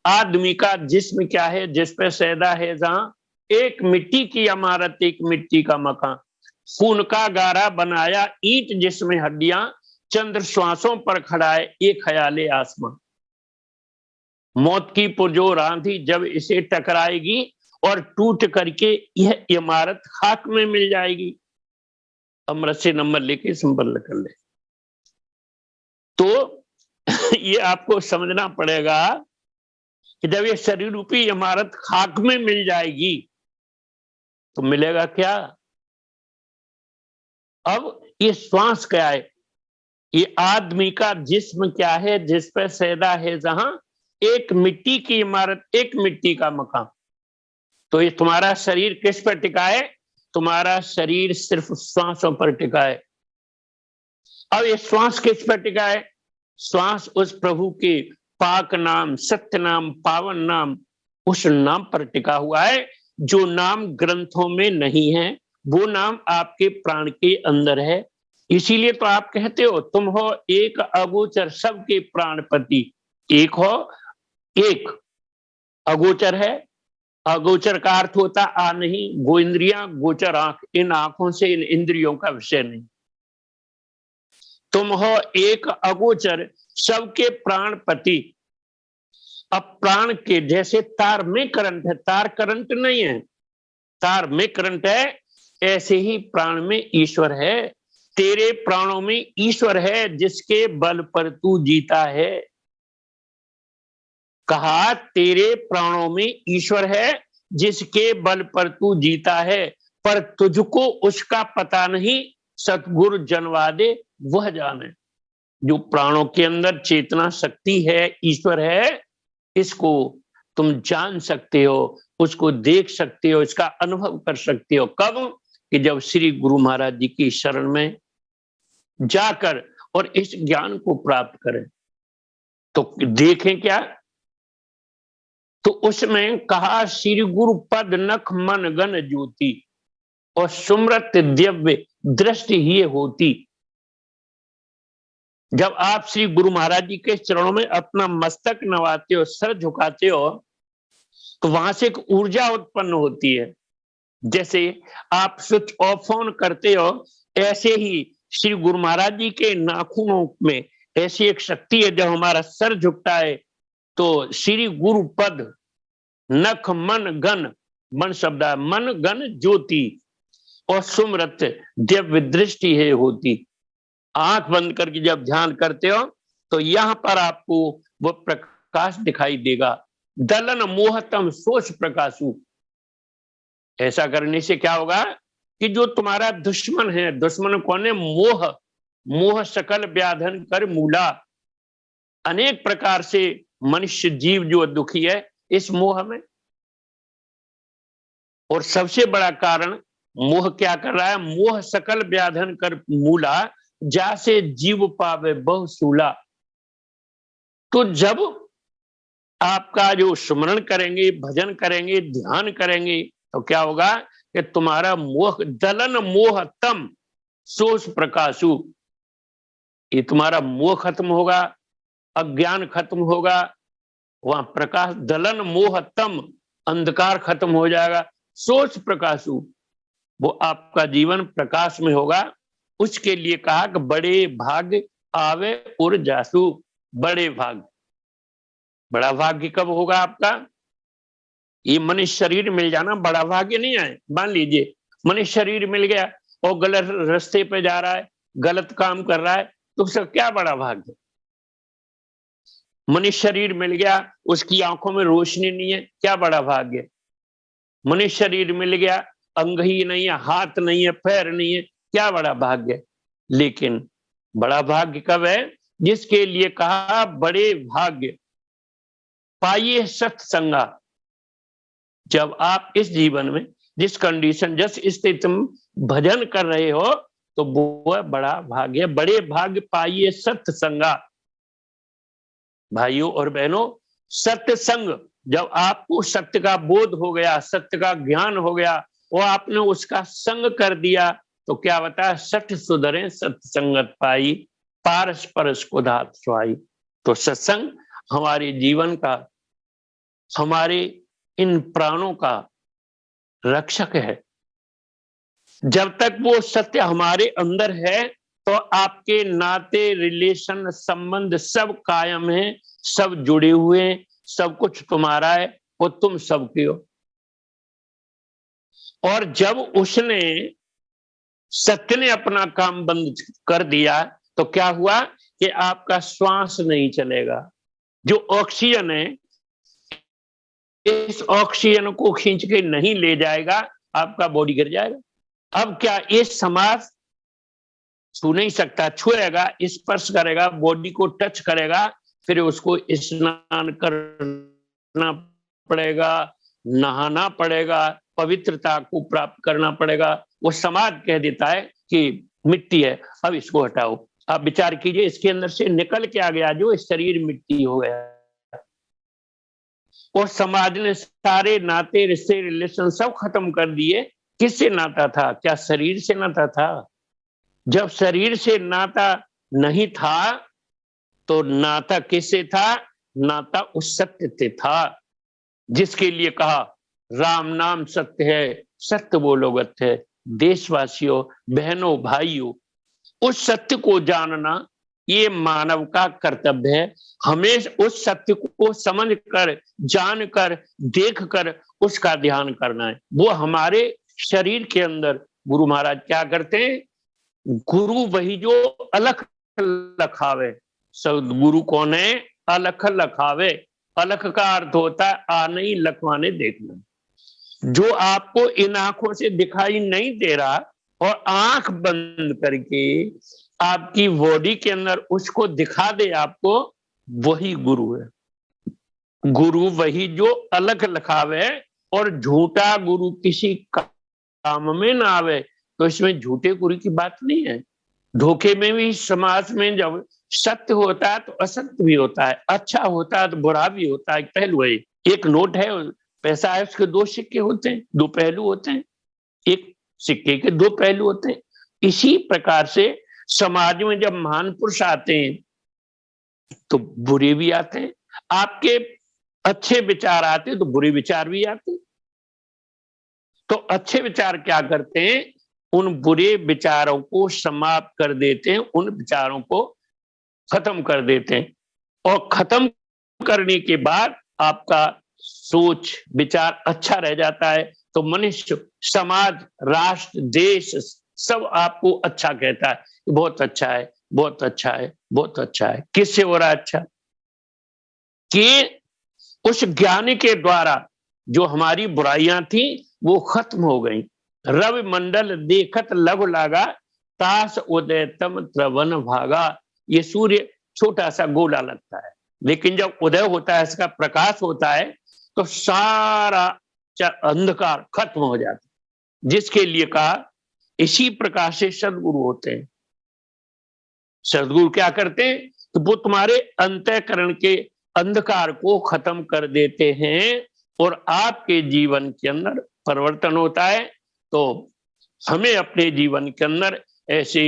आदमी का जिस्म क्या है, जिस पे सैदा है जहां, एक मिट्टी की इमारत, एक मिट्टी का मकान, खून का गारा बनाया ईंट जिसमें हड्डियां, चंद्र श्वासों पर खड़ा है, एक ख्याल आसमां। मौत की पुरजोर आंधी जब इसे टकराएगी और टूट करके यह इमारत खाक में मिल जाएगी। अमृत से नंबर लेके संपर्क कर ले। तो ये आपको समझना पड़ेगा कि जब ये शरीर रूपी इमारत खाक में मिल जाएगी तो मिलेगा क्या? अब ये श्वास क्या है? ये आदमी का जिस्म क्या है जिस पर सैदा है जहां एक मिट्टी की इमारत, एक मिट्टी का मकान। तो ये तुम्हारा शरीर किस पर टिका है? तुम्हारा शरीर सिर्फ श्वासों पर टिका है। अब ये श्वास किस पर टिका है? श्वास उस प्रभु के पाक नाम, सत्य नाम, पावन नाम, उस नाम पर टिका हुआ है जो नाम ग्रंथों में नहीं है, वो नाम आपके प्राण के अंदर है। इसीलिए तो आप कहते हो तुम हो एक अगोचर सबके प्राणपति। एक हो, एक अगोचर है। अगोचर का अर्थ होता आ नहीं, गो इंद्रियां, गोचर आंख, इन आंखों से इन इंद्रियों का विषय नहीं। तुम हो एक अगोचर सबके प्राणपति। अब प्राण के जैसे तार में करंट है, तार करंट नहीं है, तार में करंट है, ऐसे ही प्राण में ईश्वर है। तेरे प्राणों में ईश्वर है जिसके बल पर तू जीता है। कहा तेरे प्राणों में ईश्वर है जिसके बल पर तू जीता है, पर तुझको उसका पता नहीं, सतगुरु जनवा दे वह जाने। जो प्राणों के अंदर चेतना शक्ति है, ईश्वर है, इसको तुम जान सकते हो, उसको देख सकते हो, इसका अनुभव कर सकते हो। कब? कि जब श्री गुरु महाराज जी की शरण में जाकर और इस ज्ञान को प्राप्त करें। तो देखें क्या? तो उसमें कहा श्री गुरु पद नख मन गन ज्योति और सुमृत दिव्य दृष्टि ही होती। जब आप श्री गुरु महाराज जी के चरणों में अपना मस्तक नवाते हो, सर झुकाते हो, तो वहां से एक ऊर्जा उत्पन्न होती है। जैसे आप स्विच ऑफ ऑन करते हो, ऐसे ही श्री गुरु महाराज जी के नाखूनों में ऐसी एक शक्ति है। जब हमारा सर झुकता है तो श्री गुरु पद नख मन गन, मन शब्द है, मन गन ज्योति और सुमरत दिव्य दृष्टि है होती। आंख बंद करके जब ध्यान करते हो तो यहां पर आपको वो प्रकाश दिखाई देगा। दलन मोहतम सोच प्रकाशु। ऐसा करने से क्या होगा कि जो तुम्हारा दुश्मन है, दुश्मन कौन है? मोह। मोह सकल व्याधन कर मूला। अनेक प्रकार से मनुष्य जीव जो दुखी है इस मोह में, और सबसे बड़ा कारण मोह क्या कर रहा है? मोह सकल व्याधन कर मूला, जासे जीव पावे बहुसूला। तो जब आपका जो स्मरण करेंगे, भजन करेंगे, ध्यान करेंगे, तो क्या होगा कि तुम्हारा मोह, दलन मोह तम सोच प्रकाशु, ये तुम्हारा मोह खत्म होगा, अज्ञान खत्म होगा, वहां प्रकाश, दलन मोह तम, अंधकार खत्म हो जाएगा, सोच प्रकाशु, वो आपका जीवन प्रकाश में होगा। उसके लिए कहा कि बड़े भाग्य आवे उर जासु। बड़े भाग्य, बड़ा भाग्य कब होगा आपका? ये मनुष्य शरीर मिल जाना बड़ा भाग्य नहीं है। मान लीजिए मनुष्य शरीर मिल गया और गलत रास्ते पे जा रहा है, गलत काम कर रहा है, तो उसका क्या बड़ा भाग्य? मनुष्य शरीर मिल गया, उसकी आंखों में रोशनी नहीं है, क्या बड़ा भाग्य? मनुष्य शरीर मिल गया, अंग ही नहीं है, हाथ नहीं है, पैर नहीं है, क्या बड़ा भाग्य? लेकिन बड़ा भाग्य कब है? जिसके लिए कहा बड़े भाग्य पाइए सत्संगा। जब आप इस जीवन में जिस कंडीशन, जिस स्थिति में भजन कर रहे हो, तो वो बड़ा भाग्य। बड़े भाग्य पाइए सत्संगा। भाइयों और बहनों, सत्संग, जब आपको सत्य का बोध हो गया, सत्य का ज्ञान हो गया, वो आपने उसका संग कर दिया, तो क्या बताया? सठ सुधरे सत्संगत पाई, पारस परस को धात सुहाई। तो सत्संग हमारे जीवन का, हमारे इन प्राणों का रक्षक है। जब तक वो सत्य हमारे अंदर है तो आपके नाते, रिलेशन, संबंध सब कायम है, सब जुड़े हुए हैं, सब कुछ तुम्हारा है और तुम सबके हो। और जब उसने सत्य ने अपना काम बंद कर दिया तो क्या हुआ कि आपका श्वास नहीं चलेगा। जो ऑक्सीजन है, इस ऑक्सीजन को खींच के नहीं ले जाएगा, आपका बॉडी गिर जाएगा। अब क्या ये समाज छू नहीं सकता, छुएगा, स्पर्श करेगा, बॉडी को टच करेगा, फिर उसको स्नान करना पड़ेगा, नहाना पड़ेगा, पवित्रता को प्राप्त करना पड़ेगा। वो समाज कह देता है कि मिट्टी है, अब इसको हटाओ। आप विचार कीजिए, इसके अंदर से निकल के आ गया जो शरीर मिट्टी हो गया। और समाज ने सारे नाते, रिश्ते, रिलेशन सब खत्म कर दिए। किससे नाता था? क्या शरीर से नाता था? जब शरीर से नाता नहीं था तो नाता किससे था? नाता उस सत्य से था जिसके लिए कहा राम नाम सत्य है, सत्य बोलो गत्य है। देशवासियों, बहनों, भाइयों, उस सत्य को जानना ये मानव का कर्तव्य है। हमें उस सत्य को समझ कर, जान कर, देख कर उसका ध्यान करना है। वो हमारे शरीर के अंदर गुरु महाराज क्या करते हैं? गुरु वही जो अलख लखावे। सदगुरु कौन है? अलख लखावे। अलख का अर्थ होता है आने ही लखवाने देखना। जो आपको इन आंखों से दिखाई नहीं दे रहा और आंख बंद करके आपकी बॉडी के अंदर उसको दिखा दे आपको, वही गुरु है। गुरु वही जो अलग लखावे। और झूठा गुरु किसी काम में ना आवे। तो इसमें झूठे गुरु की बात नहीं है। धोखे में भी समाज में जब सत्य होता है तो असत्य भी होता है, अच्छा होता है तो बुरा भी होता है। पहलू है, एक नोट है, पैसा है, उसके दो सिक्के होते हैं, दो पहलू होते हैं। एक सिक्के के दो पहलू होते हैं। इसी प्रकार से समाज में जब महान पुरुष आते हैं तो बुरे भी आते हैं। आपके अच्छे विचार आते हैं तो बुरे विचार भी आते हैं। तो अच्छे विचार क्या करते हैं? उन बुरे विचारों को समाप्त कर देते हैं, उन विचारों को खत्म कर देते हैं। और खत्म करने के बाद आपका सोच विचार अच्छा रह जाता है तो मनुष्य, समाज, राष्ट्र, देश सब आपको अच्छा कहता है, बहुत अच्छा है, बहुत अच्छा है, बहुत अच्छा है। किससे हो रहा है अच्छा? कि उस ज्ञान के द्वारा जो हमारी बुराइयां थी वो खत्म हो गई। रवि मंडल देखत लघु लागा, तास उदय तम त्रवन भागा। ये सूर्य छोटा सा गोला लगता है, लेकिन जब उदय होता है, इसका प्रकाश होता है, तो सारा अंधकार खत्म हो जाता है। जिसके लिए कहा इसी प्रकार से सदगुरु होते हैं। सदगुरु क्या करते हैं? तो वो तुम्हारे अंतःकरण के अंधकार को खत्म कर देते हैं और आपके जीवन के अंदर परिवर्तन होता है। तो हमें अपने जीवन के अंदर ऐसे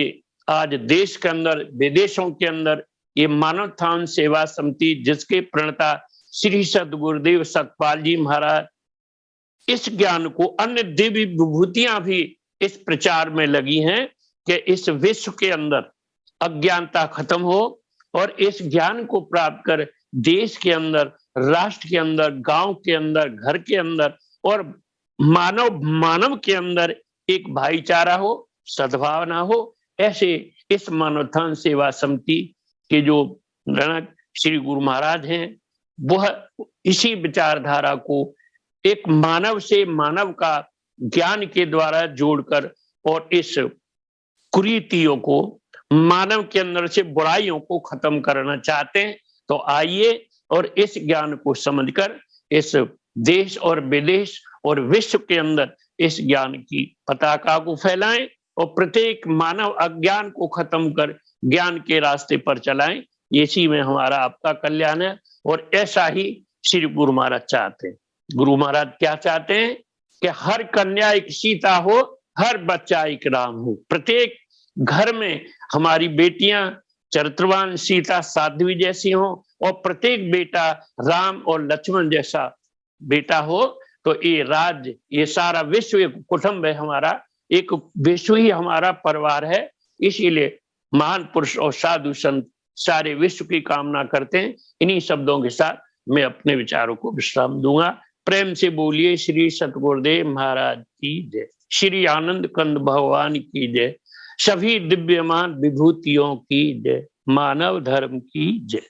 आज देश के अंदर, विदेशों के अंदर ये मानवोत्थान सेवा समिति, जिसके प्रणेता श्री सद्गुरुदेव सतपाल जी महाराज, इस ज्ञान को, अन्य देवी विभूतियां भी इस प्रचार में लगी हैं कि इस विश्व के अंदर अज्ञानता खत्म हो और इस ज्ञान को प्राप्त कर देश के अंदर, राष्ट्र के अंदर, गांव के अंदर, घर के अंदर और मानव के अंदर एक भाईचारा हो, सद्भावना हो। ऐसे इस मानवोत्थान सेवा समिति के जो जनक श्री गुरु महाराज हैं, वह इसी विचारधारा को एक मानव से मानव का ज्ञान के द्वारा जोड़कर और इस कुरीतियों को, मानव के अंदर से बुराइयों को खत्म करना चाहते हैं। तो आइए और इस ज्ञान को समझकर इस देश और विदेश और विश्व के अंदर इस ज्ञान की पताका को फैलाएं और प्रत्येक मानव अज्ञान को खत्म कर ज्ञान के रास्ते पर चलाएं। इसी में हमारा आपका कल्याण है और ऐसा ही श्री गुरु महाराज चाहते हैं। गुरु महाराज क्या चाहते हैं? कि हर कन्या एक सीता हो, हर बच्चा एक राम हो। प्रत्येक घर में हमारी बेटियां चरित्रवान सीता साध्वी जैसी हो और प्रत्येक बेटा राम और लक्ष्मण जैसा बेटा हो। तो ये राज्य, ये सारा विश्व एक कुटुंब है हमारा, एक विश्व ही हमारा परिवार है। इसीलिए महान पुरुष और साधु संत सारे विश्व की कामना करते हैं। इन्हीं शब्दों के साथ मैं अपने विचारों को विश्राम दूंगा। प्रेम से बोलिए श्री सतगुरुदेव महाराज की जय, श्री आनंद कंद भगवान की जय, सभी दिव्यमान विभूतियों की जय, मानव धर्म की जय।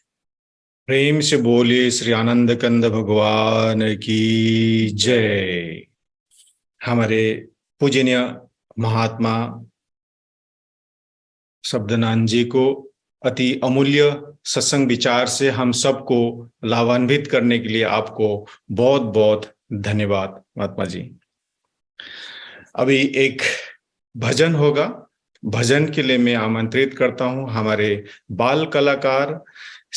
प्रेम से बोलिए श्री आनंद कंद भगवान की जय। हमारे पूजनीय महात्मा शब्दनानंद जी को अति अमूल्य सत्संग विचार से हम सबको लाभान्वित करने के लिए आपको बहुत बहुत धन्यवाद महात्मा जी। अभी एक भजन होगा, भजन के लिए मैं आमंत्रित करता हूं हमारे बाल कलाकार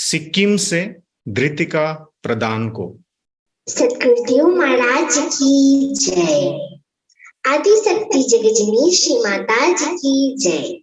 सिक्किम से धृतिका प्रधान को। सतगुरुदेव महाराज की जय, आदि शक्ति जगजननी श्री माता जी की जय।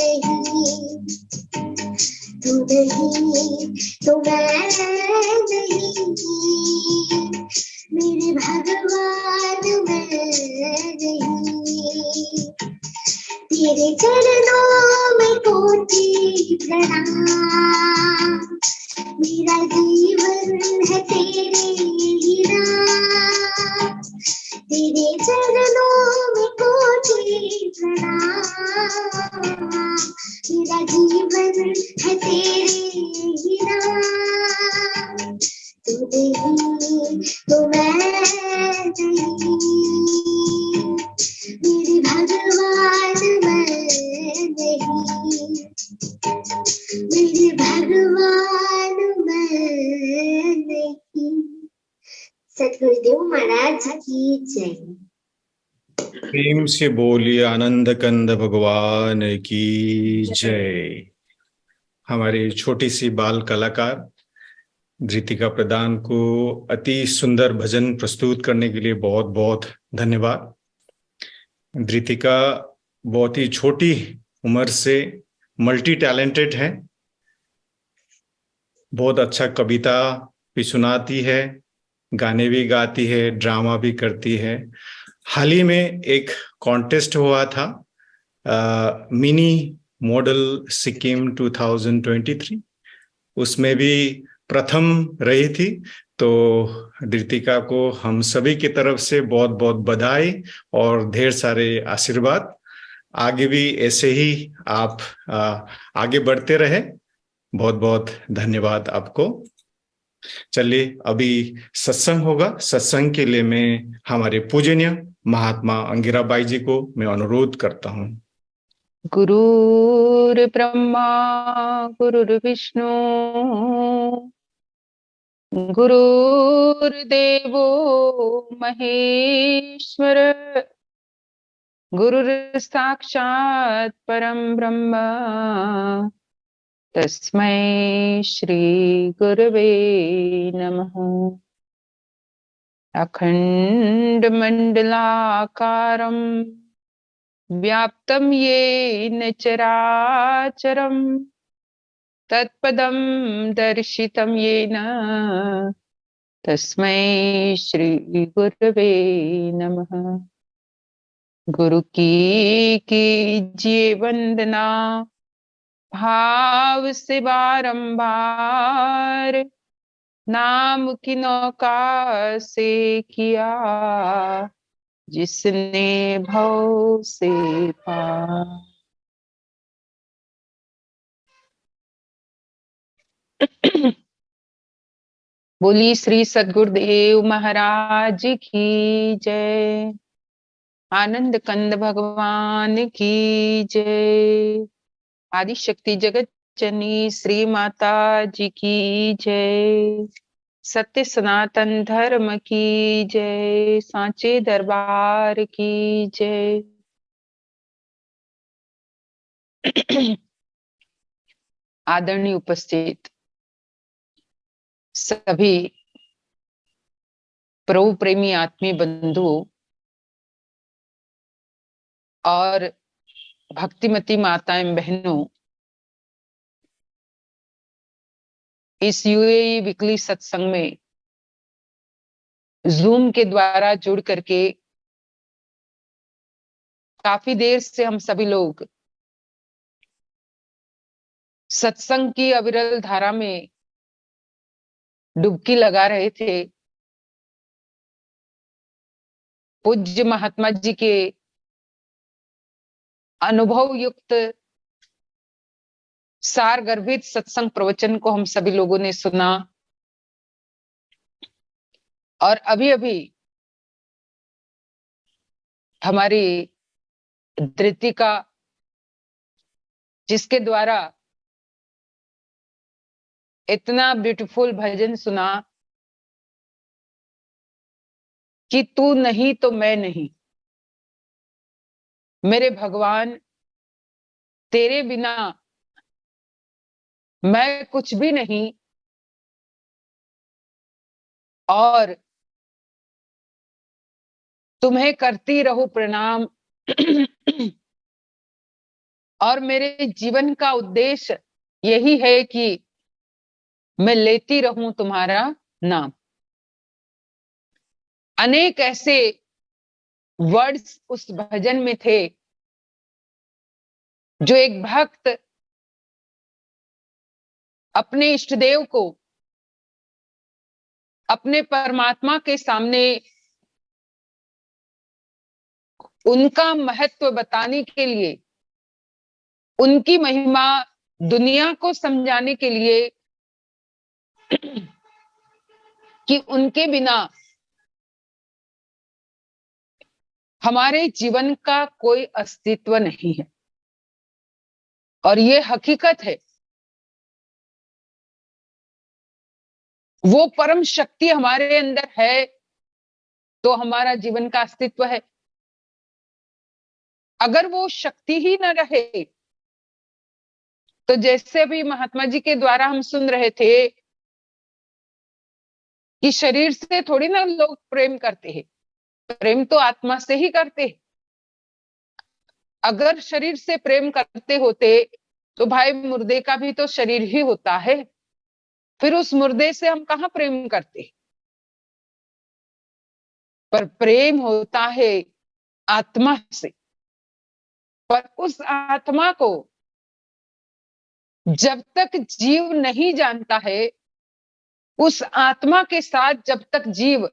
नहीं, तू नहीं तो मैं नहीं, मेरे भगवान मैं नहीं। तेरे चरणों में कोटि प्रणाम, मेरा जीवन है तेरे ही नाम। तेरे चरणों में कोटि प्रणाम, मेरा जीवन है तेरे ही नाम। तू नहीं तो मैं नहीं, मेरे भगवान मैं नहीं, मेरे भगवान मैं नहीं। सतगुरुदेव महाराज की जय। प्रेम से बोलिए आनंद कंद भगवान की जय। हमारे छोटी सी बाल कलाकार धृतिका प्रधान को अति सुंदर भजन प्रस्तुत करने के लिए बहुत बहुत धन्यवाद। धृतिका बहुत ही छोटी उम्र से मल्टी टैलेंटेड है, बहुत अच्छा कविता भी सुनाती है, गाने भी गाती है, ड्रामा भी करती है। हाल ही में एक कॉन्टेस्ट हुआ था, मिनी मॉडल सिक्किम 2023, उसमें भी प्रथम रही थी। तो धृतिका को हम सभी की तरफ से बहुत बहुत बधाई और ढेर सारे आशीर्वाद। आगे भी ऐसे ही आप आगे बढ़ते रहे। बहुत बहुत धन्यवाद आपको। चलिए अभी सत्संग होगा। सत्संग के लिए मैं हमारे पूजनीय महात्मा अंगिराबाई जी को मैं अनुरोध करता हूँ। गुरुर् ब्रह्मा गुरुर्विष्णु गुरुर्देवो महेश्वर, गुरुर्साक्षात् परम ब्रह्म, तस्मै श्री गुरवे नमः। अखंड मंडलाकारं व्याप्तं येन चराचरं, तत्पदं दर्शितं येन तस्मै श्री गुरवे नमः। गुरु की कीजिए वंदना भाव से बारंबार, नाम की नौका से किया जिसने भव से पार। बोली श्री सद्गुरुदेव महाराज की जय। आनंद कंद भगवान की जय। आदि शक्ति जगत जननी श्री माता जी की जय। सत्य सनातन धर्म की जय। सांचे दरबार की जय। आदरणीय उपस्थित सभी प्रभु प्रेमी आत्मीय बंधुओं और भक्तिमती माताएं बहनों, इस यूएई वीकली सत्संग में जूम के द्वारा जुड़ करके काफी देर से हम सभी लोग सत्संग की अविरल धारा में डुबकी लगा रहे थे। पूज्य महात्मा जी के अनुभव युक्त सार गर्भित सत्संग प्रवचन को हम सभी लोगों ने सुना और अभी अभी हमारी धृतिका, जिसके द्वारा इतना ब्यूटीफुल भजन सुना कि तू नहीं तो मैं नहीं, मेरे भगवान तेरे बिना मैं कुछ भी नहीं, और तुम्हें करती रहूं प्रणाम और मेरे जीवन का उद्देश्य यही है कि मैं लेती रहूं तुम्हारा नाम। अनेक ऐसे वर्ड्स उस भजन में थे जो एक भक्त अपने इष्ट देव को, अपने परमात्मा के सामने उनका महत्व बताने के लिए, उनकी महिमा दुनिया को समझाने के लिए कि उनके बिना हमारे जीवन का कोई अस्तित्व नहीं है। और ये हकीकत है। वो परम शक्ति हमारे अंदर है तो हमारा जीवन का अस्तित्व है। अगर वो शक्ति ही न रहे तो जैसे भी महात्मा जी के द्वारा हम सुन रहे थे कि शरीर से थोड़ी ना लोग प्रेम करते हैं, प्रेम तो आत्मा से ही करते हैं। अगर शरीर से प्रेम करते होते तो भाई मुर्दे का भी तो शरीर ही होता है, फिर उस मुर्दे से हम कहाँ प्रेम करते। पर प्रेम होता है आत्मा से, पर उस आत्मा को जब तक जीव नहीं जानता है, उस आत्मा के साथ जब तक जीव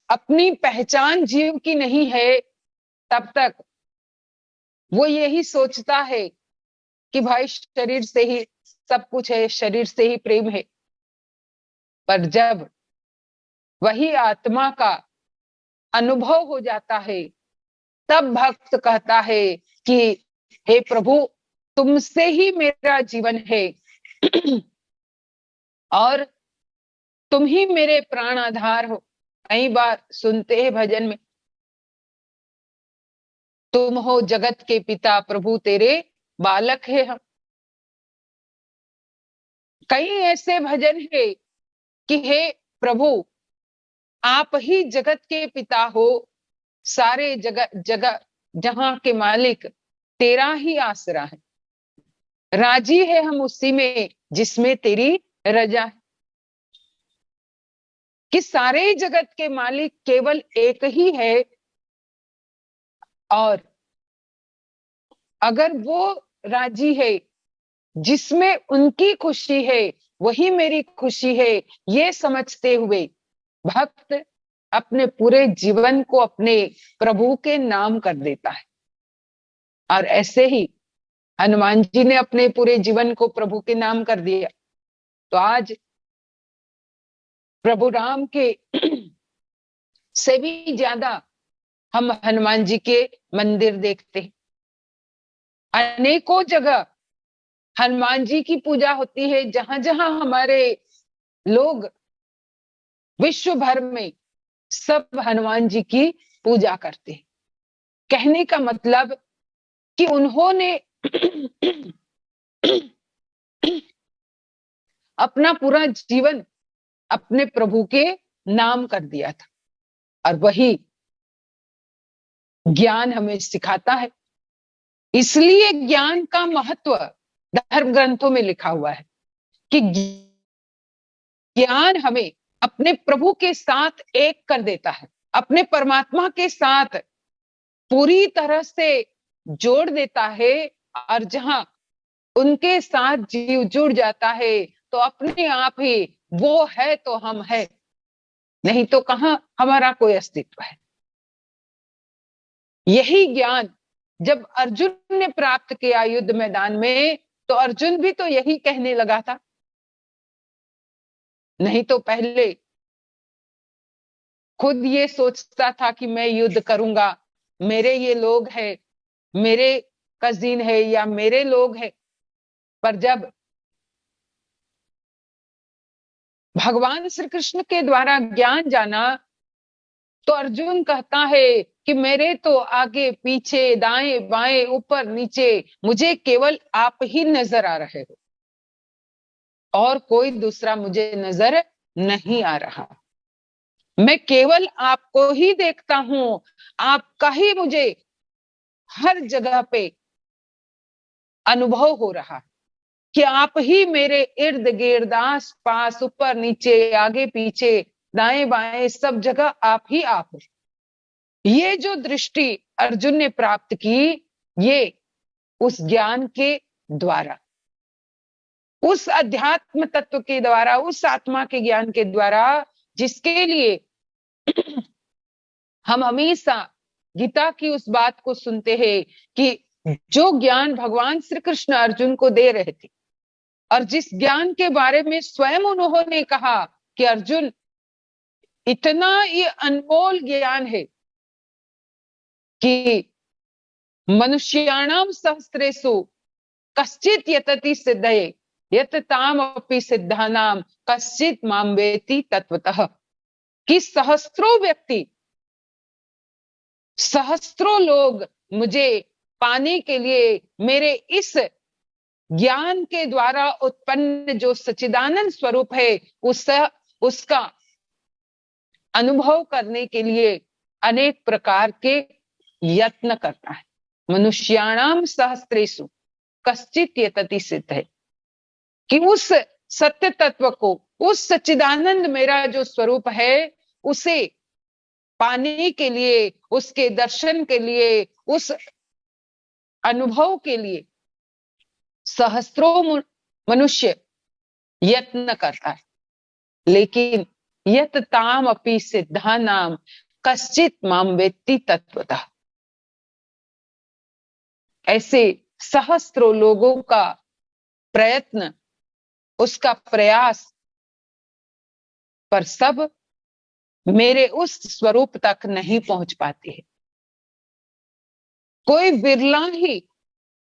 अपनी पहचान जीव की नहीं है, तब तक वो यही सोचता है कि भाई शरीर से ही सब कुछ है, शरीर से ही प्रेम है। पर जब वही आत्मा का अनुभव हो जाता है, तब भक्त कहता है कि हे प्रभु, तुमसे ही मेरा जीवन है और तुम ही मेरे प्राण आधार हो। कई बार सुनते हैं भजन में, तुम हो जगत के पिता, प्रभु तेरे बालक है हम। कई ऐसे भजन है कि हे प्रभु, आप ही जगत के पिता हो, सारे जगह जहां के मालिक तेरा ही आसरा है, राजी है हम उसी में जिसमें तेरी रजा है। कि सारे जगत के मालिक केवल एक ही है, और अगर वो राजी है, जिसमें उनकी खुशी है वही मेरी खुशी है, ये समझते हुए भक्त अपने पूरे जीवन को अपने प्रभु के नाम कर देता है। और ऐसे ही हनुमान जी ने अपने पूरे जीवन को प्रभु के नाम कर दिया। तो आज प्रभु राम के से भी ज्यादा हम हनुमान जी के मंदिर देखते हैं। अनेकों जगह हनुमान जी की पूजा होती है, जहां जहां हमारे लोग विश्व भर में सब हनुमान जी की पूजा करते हैं। कहने का मतलब कि उन्होंने अपना पूरा जीवन अपने प्रभु के नाम कर दिया था। और वही ज्ञान हमें सिखाता है। इसलिए ज्ञान का महत्व धर्म ग्रंथों में लिखा हुआ है कि ज्ञान हमें अपने प्रभु के साथ एक कर देता है, अपने परमात्मा के साथ पूरी तरह से जोड़ देता है। और जहां उनके साथ जीव जुड़ जाता है तो अपने आप ही वो है तो हम है, नहीं तो कहां हमारा कोई अस्तित्व है। यही ज्ञान जब अर्जुन ने प्राप्त किया युद्ध मैदान में, तो अर्जुन भी तो यही कहने लगा था। नहीं तो पहले खुद ये सोचता था कि मैं युद्ध करूंगा, मेरे ये लोग हैं, मेरे कजिन है या मेरे लोग हैं। पर जब भगवान श्री कृष्ण के द्वारा ज्ञान जाना, तो अर्जुन कहता है कि मेरे तो आगे पीछे दाएं बाएं ऊपर नीचे मुझे केवल आप ही नजर आ रहे हो, और कोई दूसरा मुझे नजर नहीं आ रहा। मैं केवल आपको ही देखता हूं, आपका ही मुझे हर जगह पे अनुभव हो रहा है कि आप ही मेरे इर्द गिर्द, आस पास, ऊपर नीचे, आगे पीछे, दाएं बाएं, सब जगह आप ही आप हो। ये जो दृष्टि अर्जुन ने प्राप्त की, ये उस ज्ञान के द्वारा, उस अध्यात्म तत्व के द्वारा, उस आत्मा के ज्ञान के द्वारा, जिसके लिए हम हमेशा गीता की उस बात को सुनते हैं कि जो ज्ञान भगवान श्री कृष्ण अर्जुन को दे रहे थे, और जिस ज्ञान के बारे में स्वयं उन्होंने कहा कि अर्जुन, इतना ये अनमोल ज्ञान है कि मनुष्याणाम सहस्रेषु कश्चित यतति सिद्धये यत ताम अपि सिद्धानाम कश्चित माम वेति तत्वतः, कि सहस्त्रों व्यक्ति, सहस्त्रों लोग मुझे पाने के लिए, मेरे इस ज्ञान के द्वारा उत्पन्न जो सच्चिदानंद स्वरूप है उसका अनुभव करने के लिए अनेक प्रकार के यत्न करता है। मनुष्याणाम सहस्त्रेषु कश्चित यतति सिद्ध है, कि उस सत्य तत्व को, उस सच्चिदानंद मेरा जो स्वरूप है, उसे पाने के लिए, उसके दर्शन के लिए, उस अनुभव के लिए सहस्त्रों मनुष्य यत्न करता है, लेकिन यत ताम अपि सिद्धानाम कश्चित माम वेत्ति तत्वतः, ऐसे सहस्त्रों लोगों का प्रयत्न, उसका प्रयास, पर सब मेरे उस स्वरूप तक नहीं पहुंच पाते हैं। कोई बिरला ही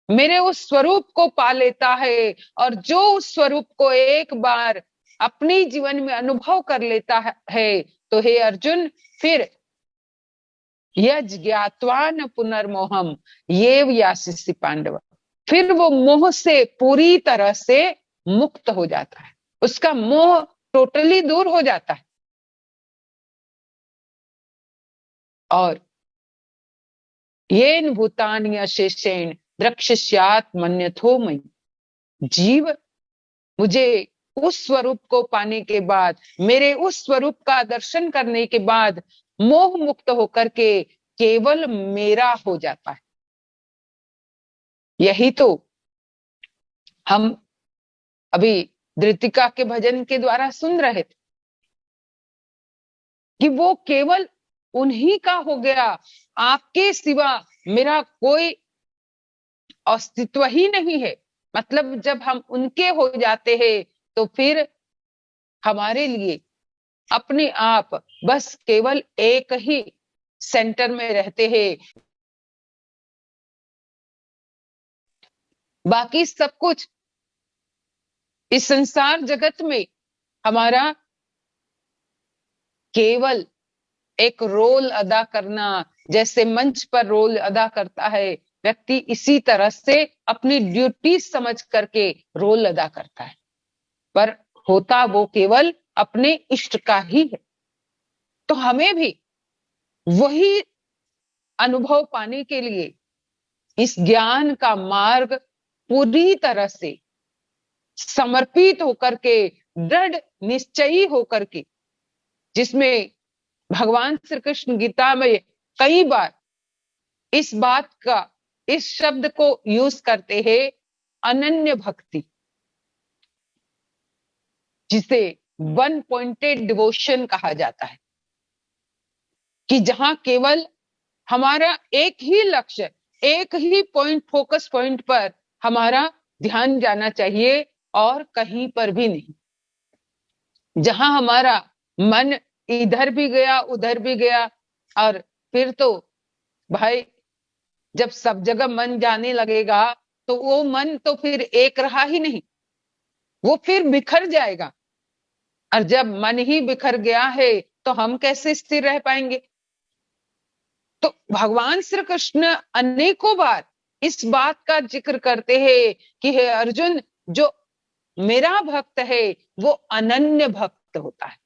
मेरे उस स्वरूप को पा लेता है, और जो उस स्वरूप को एक बार अपने जीवन में अनुभव कर लेता है, तो हे अर्जुन, फिर यज ज्ञात्वान पुनर्मोहम ये यासिसि पांडव, फिर वो मोह से पूरी तरह से मुक्त हो जाता है, उसका मोह टोटली दूर हो जाता है। और येन भूतानि अशेषेण द्रक्ष्यात् मन्यथो मयि, जीव मुझे उस स्वरूप को पाने के बाद, मेरे उस स्वरूप का दर्शन करने के बाद मोह मुक्त होकर के केवल मेरा हो जाता है। यही तो हम अभी धृतिका के भजन के द्वारा सुन रहे थे कि वो केवल उन्हीं का हो गया, आपके सिवा मेरा कोई अस्तित्व ही नहीं है। मतलब जब हम उनके हो जाते हैं तो फिर हमारे लिए अपने आप बस केवल एक ही सेंटर में रहते हैं, बाकी सब कुछ इस संसार जगत में हमारा केवल एक रोल अदा करना, जैसे मंच पर रोल अदा करता है व्यक्ति, इसी तरह से अपनी ड्यूटी समझ करके रोल अदा करता है, पर होता वो केवल अपने इष्ट का ही है। तो हमें भी वही अनुभव पाने के लिए इस ज्ञान का मार्ग पूरी तरह से समर्पित होकर के, दृढ़ निश्चयी होकर के, जिसमें भगवान श्री कृष्ण गीता में कई बार इस बात का, इस शब्द को यूज करते हैं, अनन्य भक्ति, जिसे वन पॉइंटेड डिवोशन कहा जाता है, कि जहां केवल हमारा एक ही लक्ष्य, एक ही पॉइंट, फोकस पॉइंट पर हमारा ध्यान जाना चाहिए और कहीं पर भी नहीं। जहां हमारा मन इधर भी गया उधर भी गया, और फिर तो भाई जब सब जगह मन जाने लगेगा तो वो मन तो फिर एक रहा ही नहीं, वो फिर बिखर जाएगा। और जब मन ही बिखर गया है तो हम कैसे स्थिर रह पाएंगे। तो भगवान श्री कृष्ण अनेकों बार इस बात का जिक्र करते हैं कि हे अर्जुन, जो मेरा भक्त है वो अनन्य भक्त होता है।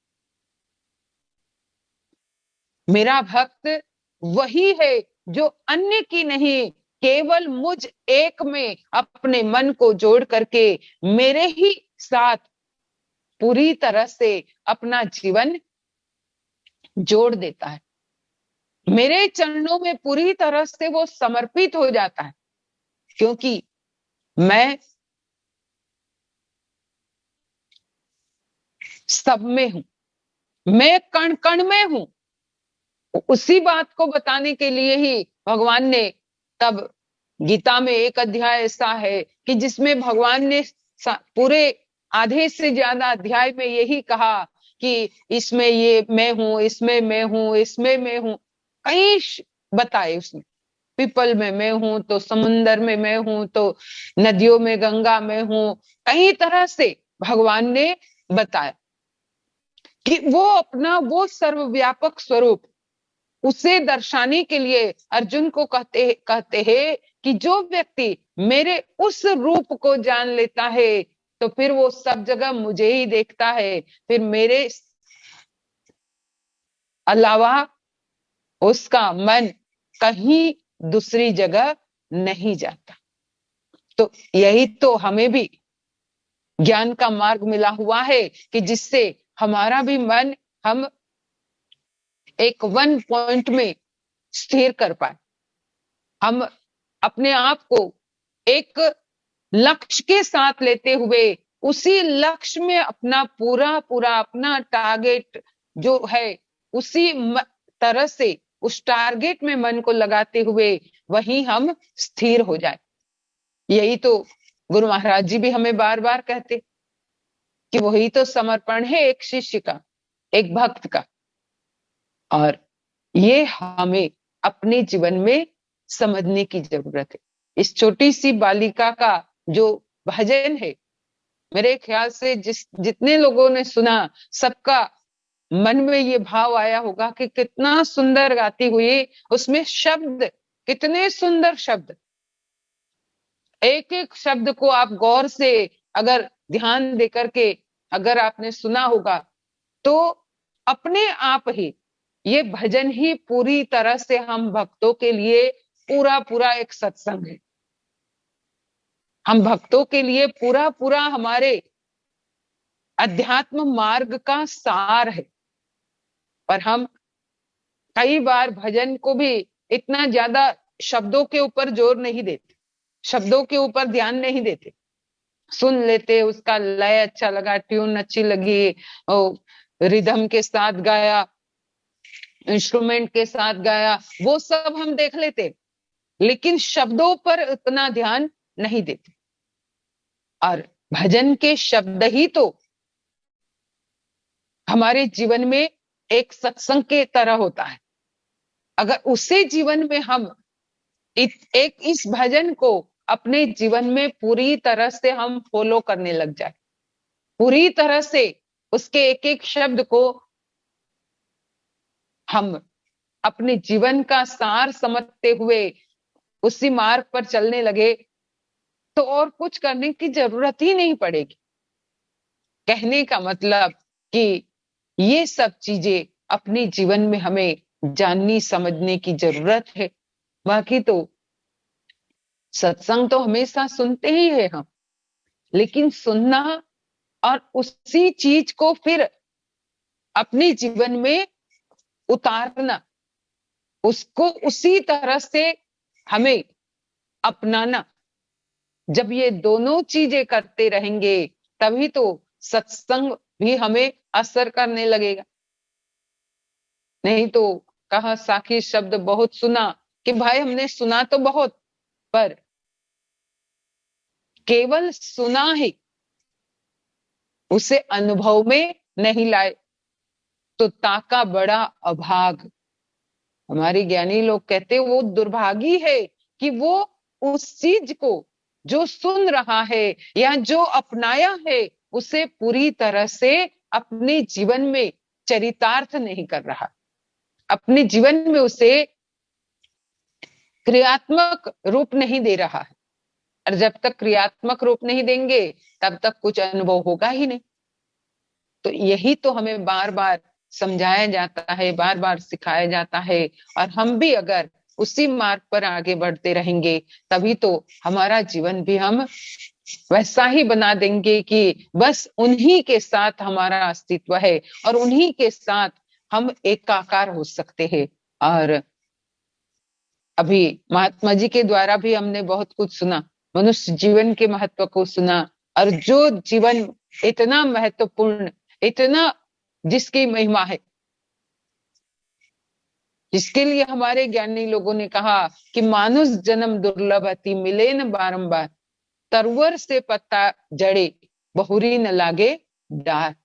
मेरा भक्त वही है जो अन्य की नहीं, केवल मुझ एक में अपने मन को जोड़ करके मेरे ही साथ पूरी तरह से अपना जीवन जोड़ देता है, मेरे चरणों में पूरी तरह से वो समर्पित हो जाता है, क्योंकि मैं सब में हूं, मैं कण कण में हूं। उसी बात को बताने के लिए ही भगवान ने तब गीता में एक अध्याय ऐसा है कि जिसमें भगवान ने पूरे आधे से ज्यादा अध्याय में यही कहा कि इसमें ये मैं हूं, इसमें मैं हूं, इसमें मैं हूं, कई बताए उसने। पीपल में मैं हूं, तो समुन्दर में मैं हूं, तो नदियों में गंगा में हूं, कई तरह से भगवान ने बताया कि वो अपना वो सर्वव्यापक स्वरूप उसे दर्शाने के लिए अर्जुन को कहते हैं कि जो व्यक्ति मेरे उस रूप को जान लेता है तो फिर वो सब जगह मुझे ही देखता है, फिर मेरे अलावा उसका मन कहीं दूसरी जगह नहीं जाता। तो यही तो हमें भी ज्ञान का मार्ग मिला हुआ है कि जिससे हमारा भी मन हम एक वन पॉइंट में स्थिर कर पाए, हम अपने आप को एक लक्ष्य के साथ लेते हुए उसी लक्ष्य में अपना पूरा पूरा अपना टारगेट जो है उसी तरह से उस टारगेट में मन को लगाते हुए वहीं हम स्थिर हो जाए। यही तो गुरु महाराज जी भी हमें बार बार कहते कि वही तो समर्पण है एक शिष्य का, एक भक्त का। और ये हमें अपने जीवन में समझने की जरूरत है। इस छोटी सी बालिका का जो भजन है, मेरे ख्याल से जितने लोगों ने सुना सबका मन में ये भाव आया होगा कि कितना सुंदर गाती हुई, उसमें शब्द कितने सुंदर शब्द, एक एक शब्द को आप गौर से अगर ध्यान देकर के अगर आपने सुना होगा तो अपने आप ही ये भजन ही पूरी तरह से हम भक्तों के लिए पूरा पूरा एक सत्संग है। हम भक्तों के लिए पूरा पूरा हमारे अध्यात्म मार्ग का सार है। पर हम कई बार भजन को भी इतना ज्यादा शब्दों के ऊपर जोर नहीं देते, शब्दों के ऊपर ध्यान नहीं देते, सुन लेते, उसका लय अच्छा लगा, ट्यून अच्छी लगी, रिदम के साथ गाया, इंस्ट्रूमेंट के साथ गाया, वो सब हम देख लेते, लेकिन शब्दों पर उतना ध्यान नहीं देते। और भजन के शब्द ही तो हमारे जीवन में एक सत्संग के तरह होता है। अगर उसे जीवन में हम एक इस भजन को अपने जीवन में पूरी तरह से हम फॉलो करने लग जाए, पूरी तरह से उसके एक एक शब्द को हम अपने जीवन का सार समझते हुए उसी मार्ग पर चलने लगे तो और कुछ करने की जरूरत ही नहीं पड़ेगी। कहने का मतलब कि ये सब चीजें अपने जीवन में हमें जाननी समझने की जरूरत है। बाकी तो सत्संग तो हमेशा सुनते ही है हम, लेकिन सुनना और उसी चीज को फिर अपने जीवन में उतारना, उसको उसी तरह से हमें अपनाना, जब ये दोनों चीजें करते रहेंगे तभी तो सत्संग भी हमें असर करने लगेगा। नहीं तो कहा साखी शब्द बहुत सुना कि भाई हमने सुना तो बहुत, पर केवल सुना ही उसे अनुभव में नहीं लाए तो ताका बड़ा अभाग। हमारे ज्ञानी लोग कहते वो दुर्भागी है कि वो उस चीज को जो सुन रहा है या जो अपनाया है उसे पूरी तरह से अपने जीवन में चरितार्थ नहीं कर रहा, अपने जीवन में उसे क्रियात्मक रूप नहीं दे रहा है। और जब तक क्रियात्मक रूप नहीं देंगे तब तक कुछ अनुभव होगा ही नहीं। तो यही तो हमें बार बार समझाया जाता है, बार बार सिखाया जाता है, और हम भी अगर उसी मार्ग पर आगे बढ़ते रहेंगे तभी तो हमारा जीवन भी हम वैसा ही बना देंगे कि बस उन्हीं के साथ हमारा अस्तित्व है और उन्हीं के साथ हम एकाकार हो सकते हैं। और अभी महात्मा जी के द्वारा भी हमने बहुत कुछ सुना, मनुष्य जीवन के महत्व को सुना, और जो जीवन इतना महत्वपूर्ण, इतना जिसकी महिमा है, जिसके लिए हमारे ज्ञानी लोगों ने कहा कि मानुष जन्म दुर्लभ अति मिले न बारंबार, तरवर से पत्ता जड़े बहुरी न लागे डार।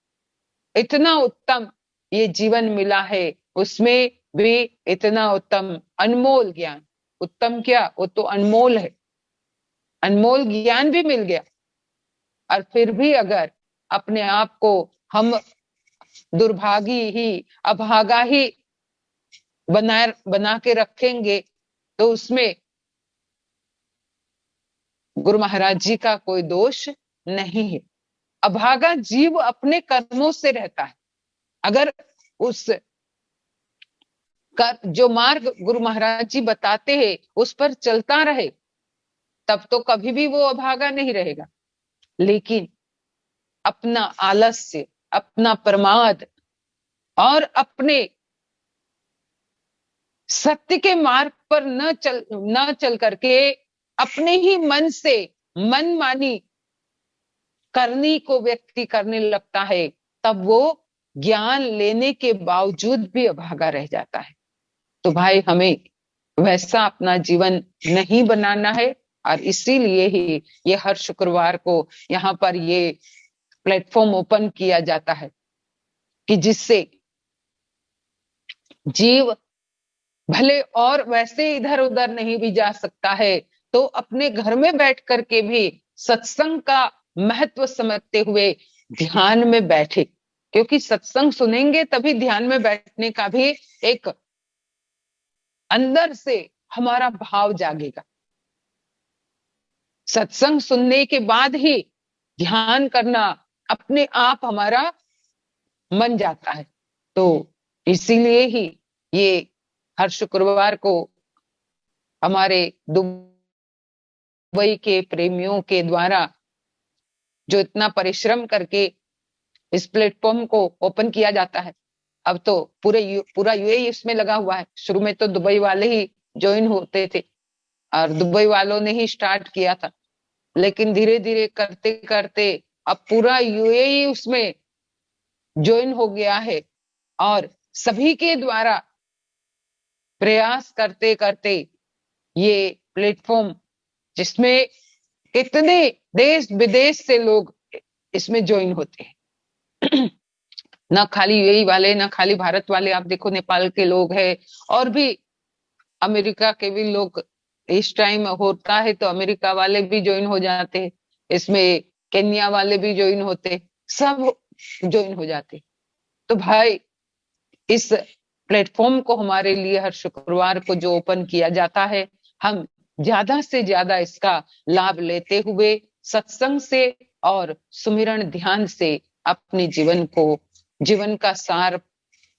इतना उत्तम ये जीवन मिला है, उसमें भी इतना उत्तम अनमोल ज्ञान, उत्तम क्या, वो तो अनमोल है, अनमोल ज्ञान भी मिल गया। और फिर भी अगर अपने आप को हम दुर्भागी ही, अभागा ही बना के रखेंगे तो उसमें गुरु महाराज जी का कोई दोष नहीं है। अभागा जीव अपने कर्मों से रहता है, अगर उस जो मार्ग गुरु महाराज जी बताते हैं उस पर चलता रहे तब तो कभी भी वो अभागा नहीं रहेगा। लेकिन अपना आलस्य, अपना प्रमाद और अपने सत्य के मार्ग पर न चल करके अपने ही मन से मनमानी करनी को व्यक्ति करने लगता है, तब वो ज्ञान लेने के बावजूद भी अभागा रह जाता है। तो भाई हमें वैसा अपना जीवन नहीं बनाना है, और इसीलिए ही ये हर शुक्रवार को यहाँ पर ये प्लेटफॉर्म ओपन किया जाता है कि जिससे जीव भले और वैसे इधर उधर नहीं भी जा सकता है तो अपने घर में बैठ करके भी सत्संग का महत्व समझते हुए ध्यान में बैठे, क्योंकि सत्संग सुनेंगे तभी ध्यान में बैठने का भी एक अंदर से हमारा भाव जागेगा। सत्संग सुनने के बाद ही ध्यान करना अपने आप हमारा मन जाता है। तो इसीलिए ही ये हर शुक्रवार को हमारे दुबई के प्रेमियों के द्वारा जो इतना परिश्रम करके इस प्लेटफॉर्म को ओपन किया जाता है, अब तो पूरा यूएई इसमें लगा हुआ है। शुरू में तो दुबई वाले ही ज्वाइन होते थे और दुबई वालों ने ही स्टार्ट किया था, लेकिन धीरे धीरे करते करते अब पूरा यूएई उसमें ज्वाइन हो गया है, और सभी के द्वारा प्रयास करते करते ये प्लेटफॉर्म, जिसमें कितने देश विदेश से लोग इसमें ज्वाइन होते हैं ना खाली यूएई वाले, ना खाली भारत वाले, आप देखो नेपाल के लोग हैं, और भी अमेरिका के भी लोग। इस टाइम होता है तो अमेरिका वाले भी ज्वाइन हो जाते हैं, इसमें केन्या वाले भी ज्वाइन होते, सब ज्वाइन हो जाते। तो भाई इस प्लेटफॉर्म को हमारे लिए हर शुक्रवार को जो ओपन किया जाता है, हम ज्यादा से ज्यादा इसका लाभ लेते हुए सत्संग से और सुमिरन ध्यान से अपने जीवन का सार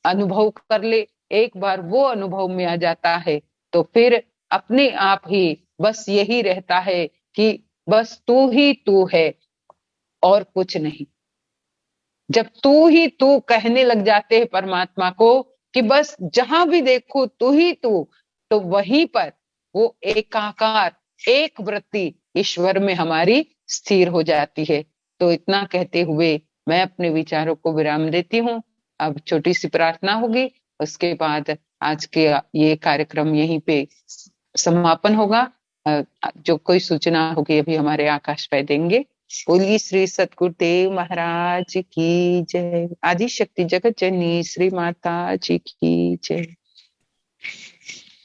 अनुभव कर ले। एक बार वो अनुभव में आ जाता है तो फिर अपने आप ही बस यही रहता है कि बस तू ही तू है और कुछ नहीं। जब तू ही तू कहने लग जाते हैं परमात्मा को कि बस जहां भी देखो तू ही तू, तो वहीं पर वो एकाकार, एक वृत्ति ईश्वर में हमारी स्थिर हो जाती है। तो इतना कहते हुए मैं अपने विचारों को विराम देती हूँ। अब छोटी सी प्रार्थना होगी, उसके बाद आज के ये कार्यक्रम यहीं पे समापन होगा। जो कोई सूचना होगी अभी हमारे आकाश पे देंगे। बोलिए श्री सतगुरुदेव महाराज की जय। आदि शक्ति जगत जननी श्री माता जी की जय।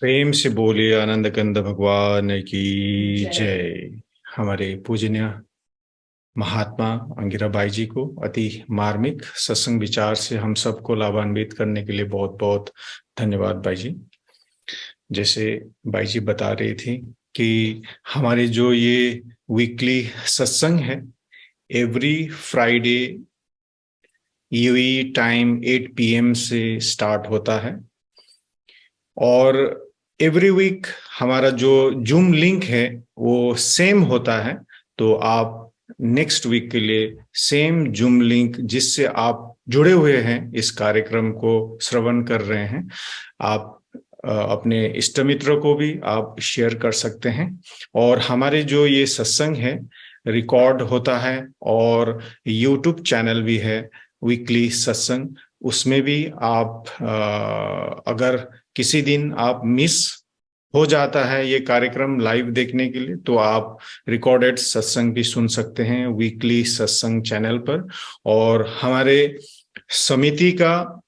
प्रेम से बोलिए आनंद कंद भगवान की जय। हमारे पूजनीय महात्मा अंगिरा बाई जी को अति मार्मिक सत्संग विचार से हम सबको लाभान्वित करने के लिए बहुत बहुत धन्यवाद बाई जी। जैसे बाई जी बता रही थी कि हमारे जो ये वीकली सत्संग है, every Friday UAE time 8 PM से स्टार्ट होता है। और एवरी वीक हमारा जो जूम लिंक है वो सेम होता है, तो आप नेक्स्ट वीक के लिए सेम जूम लिंक जिससे आप जुड़े हुए हैं, इस कार्यक्रम को श्रवण कर रहे हैं, आप अपने इष्ट मित्रों को भी आप शेयर कर सकते हैं। और हमारे जो ये सत्संग है रिकॉर्ड होता है और यूट्यूब चैनल भी है वीकली सत्संग, उसमें भी आप अगर किसी दिन आप मिस हो जाता है ये कार्यक्रम लाइव देखने के लिए, तो आप रिकॉर्डेड सत्संग भी सुन सकते हैं वीकली सत्संग चैनल पर। और हमारे समिति का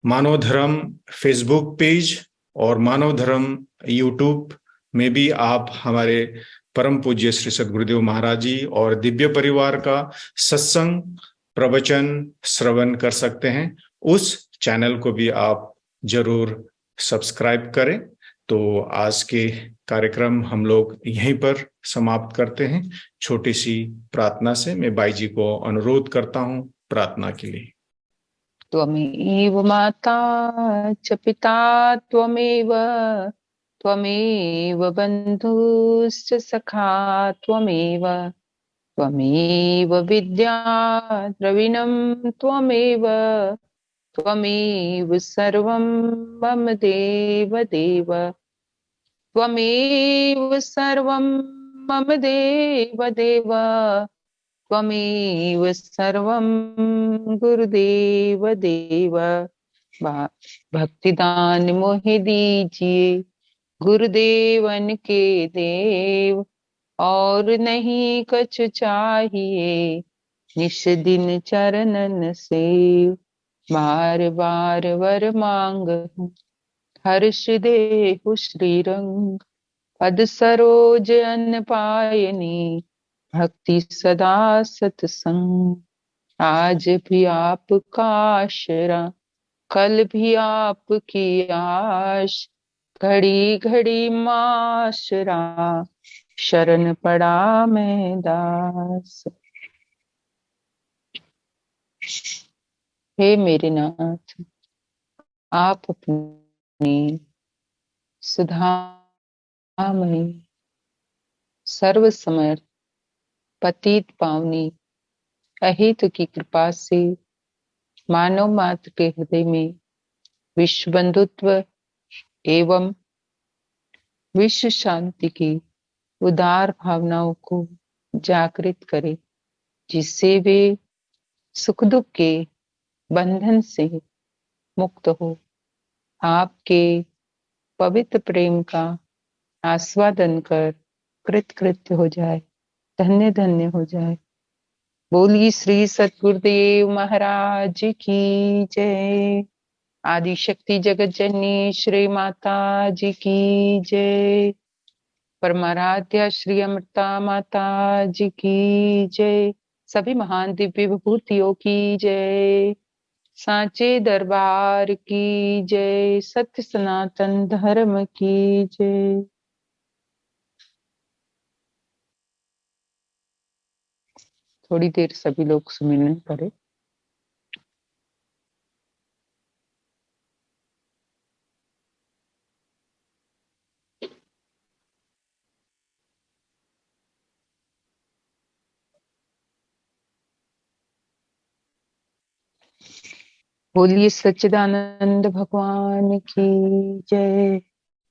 मानव धर्म फेसबुक पेज और मानव धर्म यूट्यूब में भी आप हमारे परम पूज्य श्री सद्गुरुदेव महाराज जी और दिव्य परिवार का सत्संग प्रवचन श्रवण कर सकते हैं। उस चैनल को भी आप जरूर सब्सक्राइब करें। तो आज के कार्यक्रम हम लोग यहीं पर समाप्त करते हैं छोटी सी प्रार्थना से। मैं बाई जी को अनुरोध करता हूं प्रार्थना के लिए। त्वमेव माता च पिता त्वमेव त्वमेव बन्धुश्च सखा त्वमेव त्वमेव विद्या द्रविणं त्वमेव त्वमेव सर्वं मम देव देव त्वमेव सर्वं मम देव देव त्वमेव सर्वं गुरुदेव देव। भक्तिदान मोहि दीजिए गुरुदेवन के देव, और नहीं कछु चाहिए निश दिन चरणन सेव। बार बार वर मांग हर्ष देहु श्री रंग, पद सरोज अन्न पायनी भक्ति सदा सतसंग। आज भी आपका आशरा कल भी आपकी आश, घड़ी घड़ी माशरा शरण पड़ा मैं दास। हे मेरे नाथ, आप अपनी सुधामयी सर्वसमर्थ पतित पावनी अहित की कृपा से मानव मात्र के हृदय में विश्व बंधुत्व एवं विश्व शांति की उदार भावनाओं को जागृत करे, जिससे वे सुख दुख के बंधन से मुक्त हो, आपके पवित्र प्रेम का आस्वादन कर कृतकृत्य हो जाए, धन्य धन्य हो जाए। बोलिए श्री सद्गुरुदेव महाराज की जय। आदि शक्ति जगत जननी श्री माता जी की जय। परमाराध्या श्री अमृता माता जी की जय। सभी महान दिव्य विभूतियों की जय। सांचे दरबार की जय। सत्य सनातन धर्म की जय। थोड़ी देर सभी लोग सुमिरन करें। बोलिए सच्चिदानंद भगवान की जय।